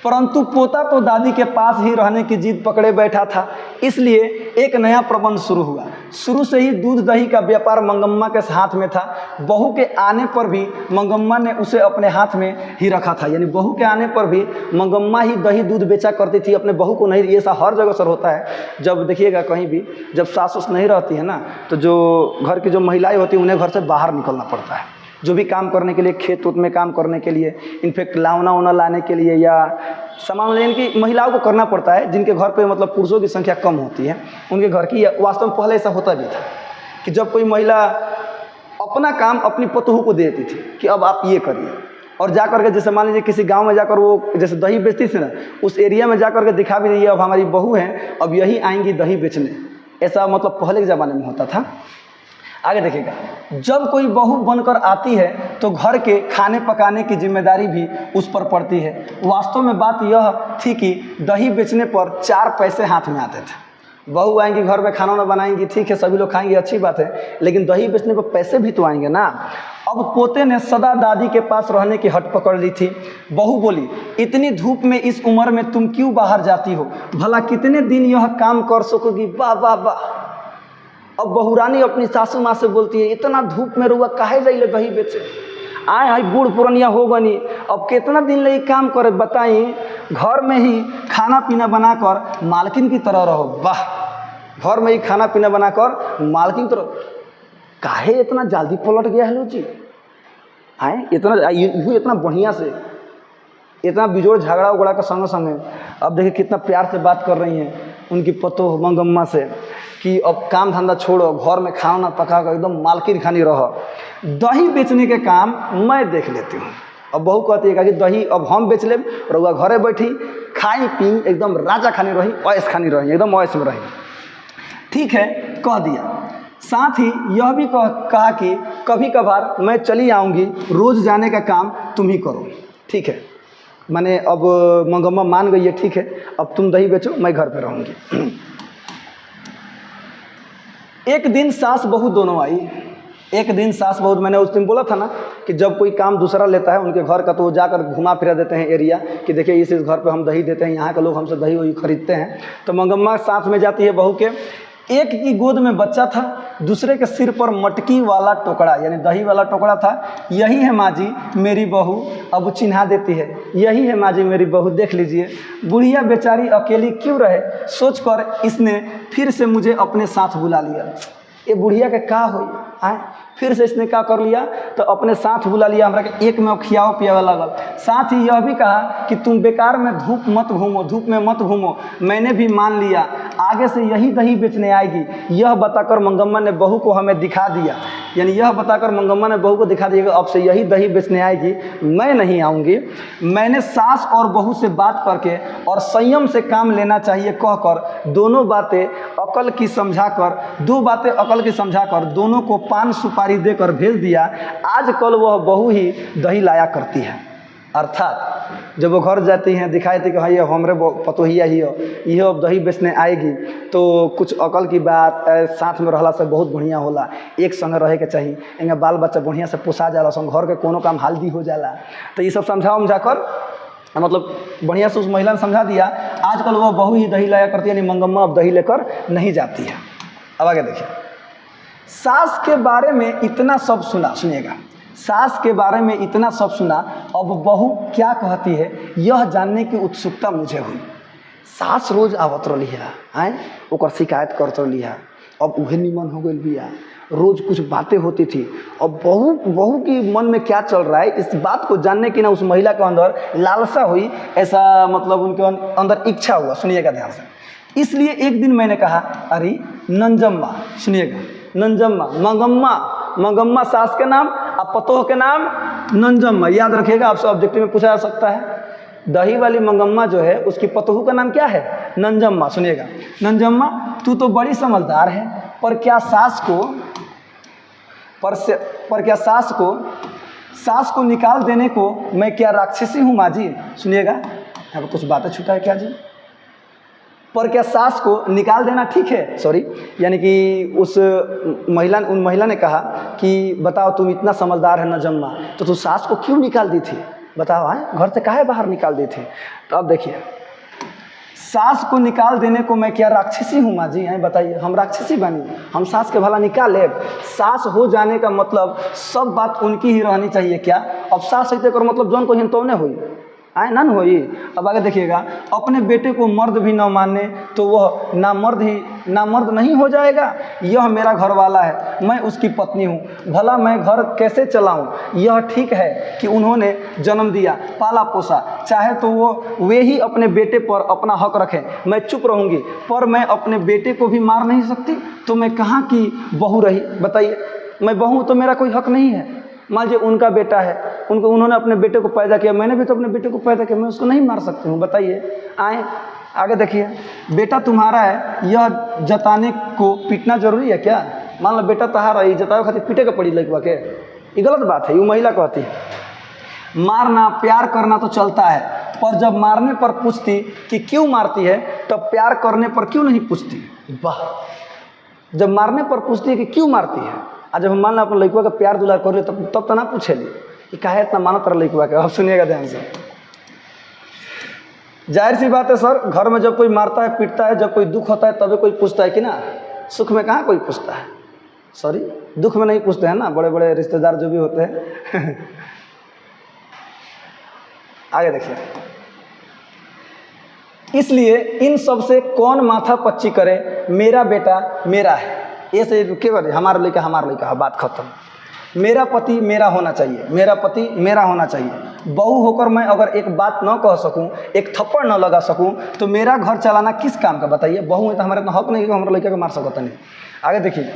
परंतु पोता तो दादी के पास ही रहने की जिद पकड़े बैठा था, इसलिए एक नया प्रबंध शुरू हुआ। शुरू से ही दूध दही का व्यापार मंगम्मा के हाथ में था। बहू के आने पर भी मंगम्मा ने उसे अपने हाथ में ही रखा था, यानी बहू के आने पर भी मंगम्मा ही दही दूध बेचा करती थी, अपने बहू को नहीं। ये ऐसा हर जगह सर होता है। जब देखिएगा कहीं भी जब सास उस नहीं रहती है ना, तो जो घर की जो महिलाएं होती हैं उन्हें घर से बाहर निकलना पड़ता है, जो भी काम करने के लिए, खेत उत में काम करने के लिए, इनफेक्ट लावना उना लाने के लिए या सामान लेने की महिलाओं को करना पड़ता है। जिनके घर पे मतलब पुरुषों की संख्या कम होती है, उनके घर की। वास्तव में पहले ऐसा होता भी था कि जब कोई महिला अपना काम अपनी पतोहू को देती थी कि अब आप ये करिए, और जा करके जैसे मान लीजिए किसी गांव में जाकर वो जैसे दही बेचती थी ना, उस एरिया में जा करके दिखा भी रही है अब हमारी बहू है, अब यही आएंगी दही बेचने। ऐसा मतलब पहले के ज़माने में होता था। आगे देखिएगा, जब कोई बहू बनकर आती है तो घर के खाने पकाने की जिम्मेदारी भी उस पर पड़ती है। वास्तव में बात यह थी कि दही बेचने पर 4 पैसे हाथ में आते थे। बहू आएंगी घर में, खाना बनाएंगी, ठीक है, सभी लोग खाएंगे, अच्छी बात है, लेकिन दही बेचने पर पैसे भी तो आएंगे ना। अब पोते ने सदा दादी के पास रहने की हट पकड़ ली थी। बहू बोली, इतनी धूप में इस उम्र में तुम क्यों बाहर जाती हो, भला कितने दिन यह काम कर सकोगी। वाह वाह वाह। अब बहुरानी अपनी सासू माँ से बोलती है, इतना धूप में रुआ काहे जाइले दही बेचे, आए हाई बूढ़ पुरनिया हो गनी, अब कितना दिन ले काम करे बताई, घर में ही खाना पीना बनाकर मालकिन की तरह रहो। वाह, घर में ही खाना पीना बनाकर मालकिन की तरह। काहे इतना जल्दी पलट गया है लो जी, आए इतना बढ़िया से, इतना बिजोड़ झगड़ा उगड़ा का संग संग। अब देखिए कितना प्यार से बात कर रही हैं उनकी पतोह मंगम्मा से कि अब काम धंधा छोड़ो, घर में खाना पका कर एकदम मालकिन खानी रहो, दही बेचने के काम मैं देख लेती हूँ। अब बहू कहती है कि दही अब हम बेच लेब, रउआ घरे बैठी खाई पी एकदम राजा खानी रही, ऐश खानी रही, एकदम ऐश में रही। ठीक है, कह दिया। साथ ही यह भी कहा कि कभी कभार मैं चली आऊँगी, रोज़ जाने का काम तुम ही करो। ठीक है, मैंने अब मंगम्मा मान गई है, ठीक है, अब तुम दही बेचो, मैं घर पे रहूँगी। एक दिन सास बहू दोनों आई। एक दिन सास बहू, मैंने उस दिन बोला था ना कि जब कोई काम दूसरा लेता है उनके घर का तो वो जाकर घुमा फिरा देते हैं एरिया कि देखिए इस घर पे हम दही देते हैं, यहाँ के लोग हमसे दही वही खरीदते हैं। तो मंगम्मा साथ में जाती है बहू के। एक की गोद में बच्चा था, दूसरे के सिर पर मटकी वाला टोकरा यानी दही वाला टोकरा था। यही है माँ जी मेरी बहू, अब चिन्हा देती है, यही है माँ जी मेरी बहू, देख लीजिए। बुढ़िया बेचारी अकेली क्यों रहे, सोचकर इसने फिर से मुझे अपने साथ बुला लिया। ये बुढ़िया के का हो आए, फिर से इसने क्या कर लिया तो अपने साथ बुला लिया। हमरा के एक में खियाओ पियावा लगल। साथ ही यह भी कहा कि तुम बेकार में धूप मत घूमो, धूप में मत घूमो, मैंने भी मान लिया, आगे से यही दही बेचने आएगी। यह बताकर मंगम्मा ने बहू को हमें दिखा दिया, यानी यह बताकर मंगम्मा ने बहू को दिखा दिया कि अब से यही दही बेचने आएगी, मैं नहीं आऊँगी। मैंने सास और बहू से बात करके और संयम से काम लेना चाहिए कहकर दोनों बातें अकल की समझाकर दोनों को पान सुपारी देकर भेज दिया। आजकल वह बहू ही दही लाया करती है। अर्थात जब वो घर जाती हैं दिखाई थी कि हाँ ये हमरे पतोहिया ही हो, ये अब दही बेचने आएगी, तो कुछ अकल की बात, साथ में रहला से बहुत बढ़िया होला, एक संग रहे के चाहिए, एंगे बाल बच्चा बढ़िया से पोसा जाला, संग घर के कोनो काम हाल्दी हो जाला। तो ये सब समझा कर मतलब बढ़िया से उस महिला ने समझा दिया। आजकल वह बहू ही दही लाया करती है, यानी मंगम्मा अब दही लेकर नहीं जाती है। अब आगे देखिए, सास के बारे में इतना सब सुना, सुनिएगा, सास के बारे में इतना सब सुना, अब बहू क्या कहती है यह जानने की उत्सुकता मुझे हुई। सास रोज आवत रही है, ओकर शिकायत करत रही है, अब उहे निमन हो गई बिया, रोज कुछ बातें होती थी। अब बहू की मन में क्या चल रहा है इस बात को जानने की ना उस महिला के अंदर लालसा हुई, ऐसा मतलब उनके अंदर इच्छा हुआ। सुनिएगा ध्यान से। इसलिए एक दिन मैंने कहा, अरे नंजम्मा, सुनिएगा, नंजम्मा, मंगम्मा सास के नाम, अब पतोह के नाम नंजम्मा, याद रखिएगा, आपसे ऑब्जेक्टिव में पूछा जा सकता है। दही वाली मंगम्मा जो है उसकी पतोहू का नाम क्या है, नंजम्मा। सुनिएगा, नंजम्मा तू तो बड़ी समझदार है, पर क्या सास को निकाल देने को मैं क्या राक्षसी हूँ माँ जी। सुनिएगा, यहाँ पर कुछ बातें छूटा है क्या जी। पर क्या सास को निकाल देना ठीक है, सॉरी, यानी कि उन महिला ने कहा कि बताओ तुम इतना समझदार है नंजम्मा, तो तू सास को क्यों निकाल दी थी, बताओ, घर से काहे बाहर निकाल दी थी। तो अब देखिए, सास को निकाल देने को मैं क्या राक्षसी हूँ माँ जी, हैं बताइए, हम राक्षसी बनी, हम सास के भला निकाल ले। सास हो जाने का मतलब सब बात उनकी ही रहनी चाहिए क्या। अब सास ऐसे करो मतलब जौन को हिन तो नहीं हुई, आए नन होई। अब आगे देखिएगा, अपने बेटे को मर्द भी न माने तो वह नामर्द नहीं हो जाएगा। यह मेरा घर वाला है, मैं उसकी पत्नी हूँ, भला मैं घर कैसे चलाऊँ। यह ठीक है कि उन्होंने जन्म दिया, पाला पोसा, चाहे तो वे ही अपने बेटे पर अपना हक रखें, मैं चुप रहूँगी, पर मैं अपने बेटे को भी मार नहीं सकती, तो मैं कहाँ की बहू रही, बताइए। मैं बहू तो मेरा कोई हक नहीं है। मान लीजिए उनका बेटा है, उन्होंने अपने बेटे को पैदा किया, मैंने भी तो अपने बेटे को पैदा किया, मैं उसको नहीं मार सकती हूँ, बताइए। आए आगे देखिए, बेटा तुम्हारा है यह जताने को पीटना जरूरी है क्या। मान लो बेटा तहारा है, जतावे खातिर पीटे का पड़ी लड़का के, ये गलत बात है। ये महिला कहती है मारना प्यार करना तो चलता है, पर जब मारने पर पूछती कि क्यों मारती है, तब प्यार करने पर क्यों नहीं पूछती। वाह, जब मारने पर पूछती है कि क्यों मारती है, आज जब हम मान लो अपने लड़का का प्यार दुलार कर ले तब तो ना पूछेली कि काहे इतना मानत रहा लड़का के। अब सुनिएगा ध्यान से, जाहिर सी बात है सर, घर में जब कोई मारता है पीटता है, जब कोई दुख होता है तभी कोई पूछता है कि ना, सुख में कहाँ कोई पूछता है, सॉरी दुख में नहीं पूछते हैं ना, बड़े बड़े रिश्तेदार जो भी होते हैं। आगे देखिए, इसलिए इन सब से कौन माथा पच्ची करे, मेरा बेटा मेरा है, ये से केवल हमारा लड़का, बात खत्म। मेरा पति मेरा होना चाहिए, मेरा पति मेरा होना चाहिए, बहू होकर मैं अगर एक बात न कह सकूं, एक थप्पड़ न लगा सकूं, तो मेरा घर चलाना किस काम का बताइए। बहू है तो हमारे इतना हक नहीं कि हमारे लड़के को मार सकता नहीं। आगे देखिए,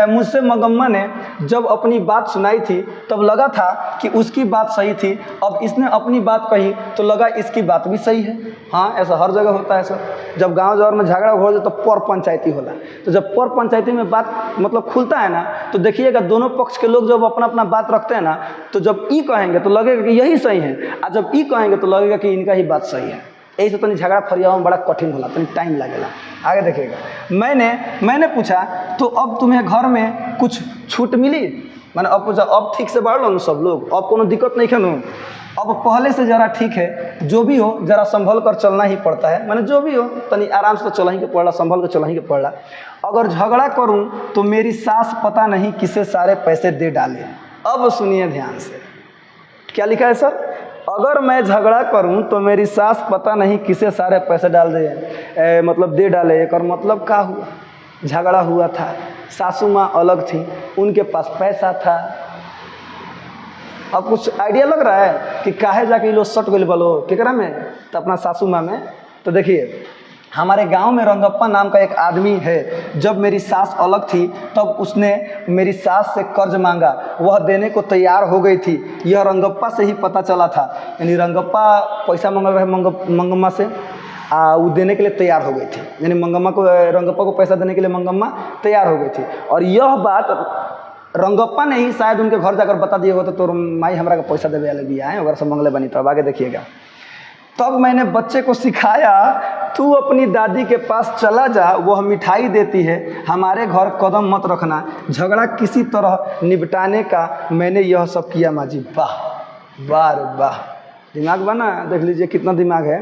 मुझसे मंगम्मा ने जब अपनी बात सुनाई थी तब लगा था कि उसकी बात सही थी। अब इसने अपनी बात कही तो लगा इसकी बात भी सही है। हाँ, ऐसा हर जगह होता है सर। जब गांव जवार में झगड़ा हो जाए तो पर पंचायती होला। तो जब पर पंचायती में बात मतलब खुलता है ना, तो देखिएगा दोनों पक्ष के लोग जब अपना अपना बात रखते हैं ना, तो जब ई कहेंगे तो लगेगा कि यही सही है, और जब ई कहेंगे तो लगेगा कि इनका ही बात सही है। यही से तो झगड़ा फरियाव में बड़ा कठिन होला, तो टाइम लगेगा। आगे देखिएगा, मैंने पूछा तो अब तुम्हें घर में कुछ छूट मिली। मैंने अब पूछा, अब ठीक से बढ़ लो ना सब लोग, अब कोनो दिक्कत नहीं है ना, अब पहले से ज़रा ठीक है। जो भी हो ज़रा संभल कर चलना ही पड़ता है। मैंने जो भी हो तनी आराम से तो चला ही के पड़ रहा, संभल कर चला ही के पड़ रहा। अगर झगड़ा करूं तो मेरी सास पता नहीं किसे सारे पैसे दे डाले। अब सुनिए ध्यान से, क्या लिखा है सर? अगर मैं झगड़ा करूं तो मेरी सास पता नहीं किसे सारे पैसे डाल दे, मतलब दे डाले। एक और मतलब क्या हुआ? झगड़ा हुआ था, सासू माँ अलग थी, उनके पास पैसा था। अब कुछ आइडिया लग रहा है कि काहे जाके लोग सट गए बोलो केकरा में, तो अपना सासू माँ में। तो देखिए, हमारे गांव में रंगप्पा नाम का एक आदमी है। जब मेरी सास अलग थी तब उसने मेरी सास से कर्ज मांगा, वह देने को तैयार हो गई थी। यह रंगप्पा से ही पता चला था। यानी रंगप्पा पैसा मांग रहे मंगम्मा से, वो देने के लिए तैयार हो गई थी। यानी रंगप्पा को पैसा देने के लिए मंगम्मा तैयार हो गई थी। और यह बात रंगप्पा ने ही शायद उनके घर जाकर बता दिया होता, तो माई हमारा का पैसा देवे वाले भी आए अगर सब मंगले बनी। तब आगे देखिएगा, तब मैंने बच्चे को सिखाया, तू अपनी दादी के पास चला जा, वह मिठाई देती है, हमारे घर कदम मत रखना, झगड़ा किसी तरह निपटाने का मैंने यह सब किया। माँ जी वाह वाह वाह, दिमाग बना, देख लीजिए कितना दिमाग है।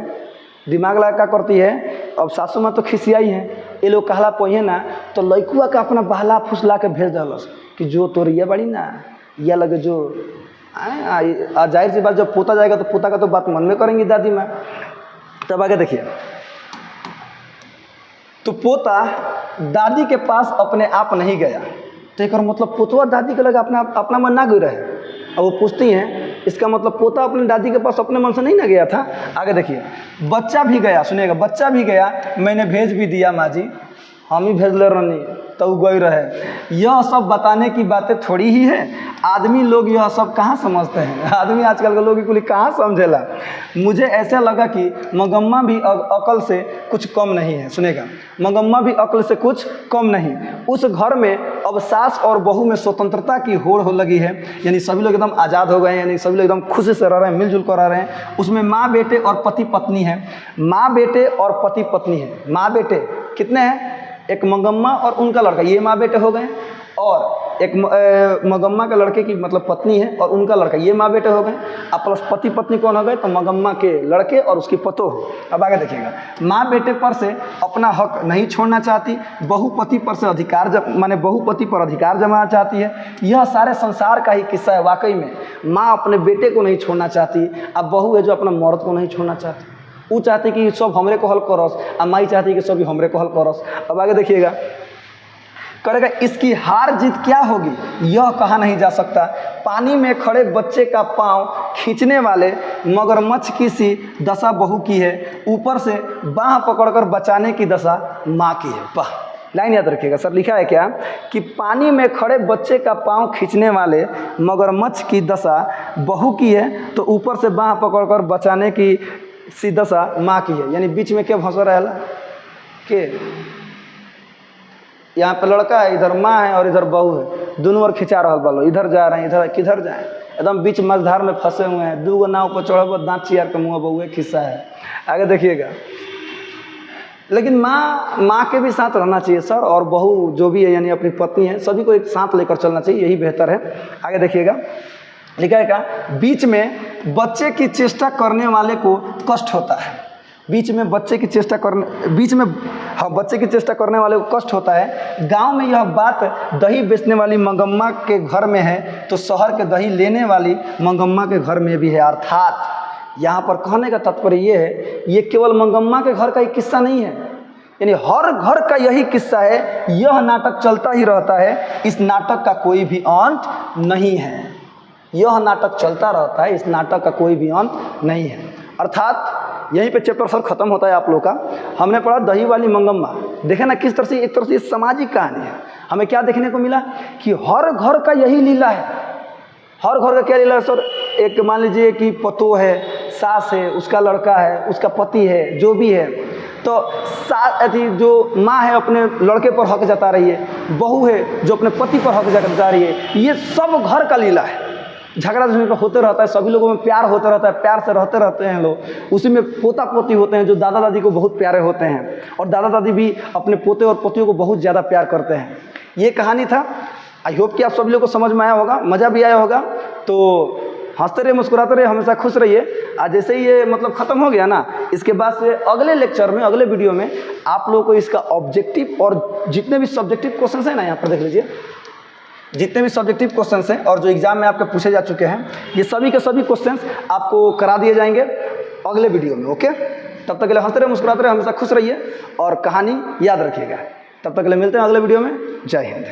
दिमाग लगा क्या करती है। अब सासू माँ तो खिसियाई है, ये लोग कहला पहिए ना, तो लड़कुआ का अपना बहला फुसला के भेज दलस कि जो तोर ये बड़ी ना, यह लगे जो जाहिर सी बात, जब पोता जाएगा तो पोता का तो बात मन में करेंगी दादी माँ। तब आगे देखिए, तो पोता दादी के पास अपने आप नहीं गया, तो एक मतलब पोतवा दादी के लगा अपना मन ना गई रहे। अब वो पूछती हैं, इसका मतलब पोता अपने दादी के पास अपने मन से नहीं ना गया था। आगे देखिए, बच्चा भी गया, सुनिएगा, बच्चा भी गया, मैंने भेज भी दिया माँ जी, हम ही भेज ले रहनी तो गई रहे। यह सब बताने की बातें थोड़ी ही है, आदमी लोग यह सब कहाँ समझते हैं। आदमी आजकल के लोग कुल कहाँ समझेला। मुझे ऐसा लगा कि मंगम्मा भी अकल से कुछ कम नहीं है। सुनेगा, मंगम्मा भी अकल से कुछ कम नहीं। उस घर में अब सास और बहू में स्वतंत्रता की होड़ हो लगी है, यानी सभी लोग एकदम आज़ाद हो गए हैं, यानी सभी लोग एकदम खुशी से रह रहे हैं, मिलजुल कर रह रहे हैं। उसमें माँ बेटे और पति पत्नी है, माँ बेटे और पति पत्नी है। माँ बेटे कितने हैं? एक मंगम्मा और उनका लड़का, ये माँ बेटे हो गए। और एक मंगम्मा के लड़के की मतलब पत्नी है और उनका लड़का, ये माँ बेटे हो गए। अब प्लस पति पत्नी कौन हो गए? तो मंगम्मा के लड़के और उसकी पतोह। अब आगे देखिएगा, माँ बेटे पर से अपना हक नहीं छोड़ना चाहती, बहू पति पर से अधिकार माने बहू पति पर अधिकार जमाना चाहती है। यह सारे संसार का ही किस्सा है। वाकई में माँ अपने बेटे को नहीं छोड़ना चाहती, अब बहू है जो अपना मर्द को नहीं छोड़ना चाहती। वो चाहती कि सब हमरे को हल करस, और माई चाहती कि सब हमरे को हल करस। अब आगे देखिएगा, करेगा इसकी हार जीत क्या होगी यह कहा नहीं जा सकता। पानी में खड़े बच्चे का पांव खींचने वाले मगरमच्छ की सी दशा बहू की है, ऊपर से बाह पकड़कर बचाने की दशा माँ की है। वाह, लाइन याद रखिएगा सर, लिखा है क्या कि पानी में खड़े बच्चे का पांव खींचने वाले मगरमच्छ की दशा बहू की है, तो ऊपर से बाह पकड़कर बचाने की सी दशा माँ की है। यानी बीच में क्या फंसा रहेला के, यहाँ पे लड़का है, इधर माँ है और इधर बहू है, दोनों ओर खिंचा रहा बालो, इधर जा रहे हैं, इधर किधर जाए, एकदम बीच मझधार में फंसे हुए हैं। दो गो नाव पर चढ़ो, दांत चियार के मुँह बहुए खिस्सा है। आगे देखिएगा, लेकिन माँ के भी साथ रहना चाहिए सर, और बहू जो भी है यानी अपनी पत्नी है, सभी को एक साथ लेकर चलना चाहिए, यही बेहतर है। आगे देखिएगा, लिखा है क्या, बीच में बच्चे की चेष्टा करने वाले को कष्ट होता है। बीच में बच्चे की चेष्टा करने वाले को कष्ट होता है। गांव में यह बात दही बेचने वाली मंगम्मा के घर में है तो शहर के दही लेने वाली मंगम्मा के घर में भी है। अर्थात यहाँ पर कहने का तात्पर्य ये है, ये केवल मंगम्मा के घर का ही किस्सा नहीं है, यानी हर घर का यही किस्सा है। यह नाटक चलता ही रहता है, इस नाटक का कोई भी अंत नहीं है। यह नाटक चलता रहता है, इस नाटक का कोई भी अंत नहीं है। अर्थात यहीं पे चैप्टर सर खत्म होता है आप लोग का। हमने पढ़ा दही वाली मंगम्मा, देखे ना किस तरह से, एक तरह से सामाजिक कहानी है। हमें क्या देखने को मिला कि हर घर का यही लीला है। हर घर का क्या लीला है सर? एक मान लीजिए कि पतोह है, सास है, उसका लड़का है, उसका पति है, जो भी है, तो जो माँ है अपने लड़के पर हक जता रही है, बहू है जो अपने पति पर हक जता रही है। ये सब घर का लीला है। झगड़ा झगड़ा होते रहता है, सभी लोगों में प्यार होता रहता है, प्यार से रहते रहते हैं लोग। उसी में पोता पोती होते हैं जो दादा दादी को बहुत प्यारे होते हैं, और दादा दादी भी अपने पोते और पोतियों को बहुत ज़्यादा प्यार करते हैं। ये कहानी था। आई होप कि आप सभी लोगों को समझ में आया होगा, मज़ा भी आया होगा। तो हंसते रहिए, मुस्कुराते रहिए, हमेशा खुश रहिए। आज जैसे ही ये मतलब ख़त्म हो गया ना, इसके बाद से अगले लेक्चर में, अगले वीडियो में आप लोगों को इसका ऑब्जेक्टिव और जितने भी सब्जेक्टिव क्वेश्चन हैं ना, यहाँ पर देख लीजिए, जितने भी सब्जेक्टिव क्वेश्चंस हैं और जो एग्जाम में आपके पूछे जा चुके हैं, ये सभी के सभी क्वेश्चंस आपको करा दिए जाएंगे अगले वीडियो में। ओके, तब तक के लिए हंसते रहिए, मुस्कुराते रहिए, हमेशा खुश रहिए और कहानी याद रखिएगा। तब तक के लिए मिलते हैं अगले वीडियो में। जय हिंद।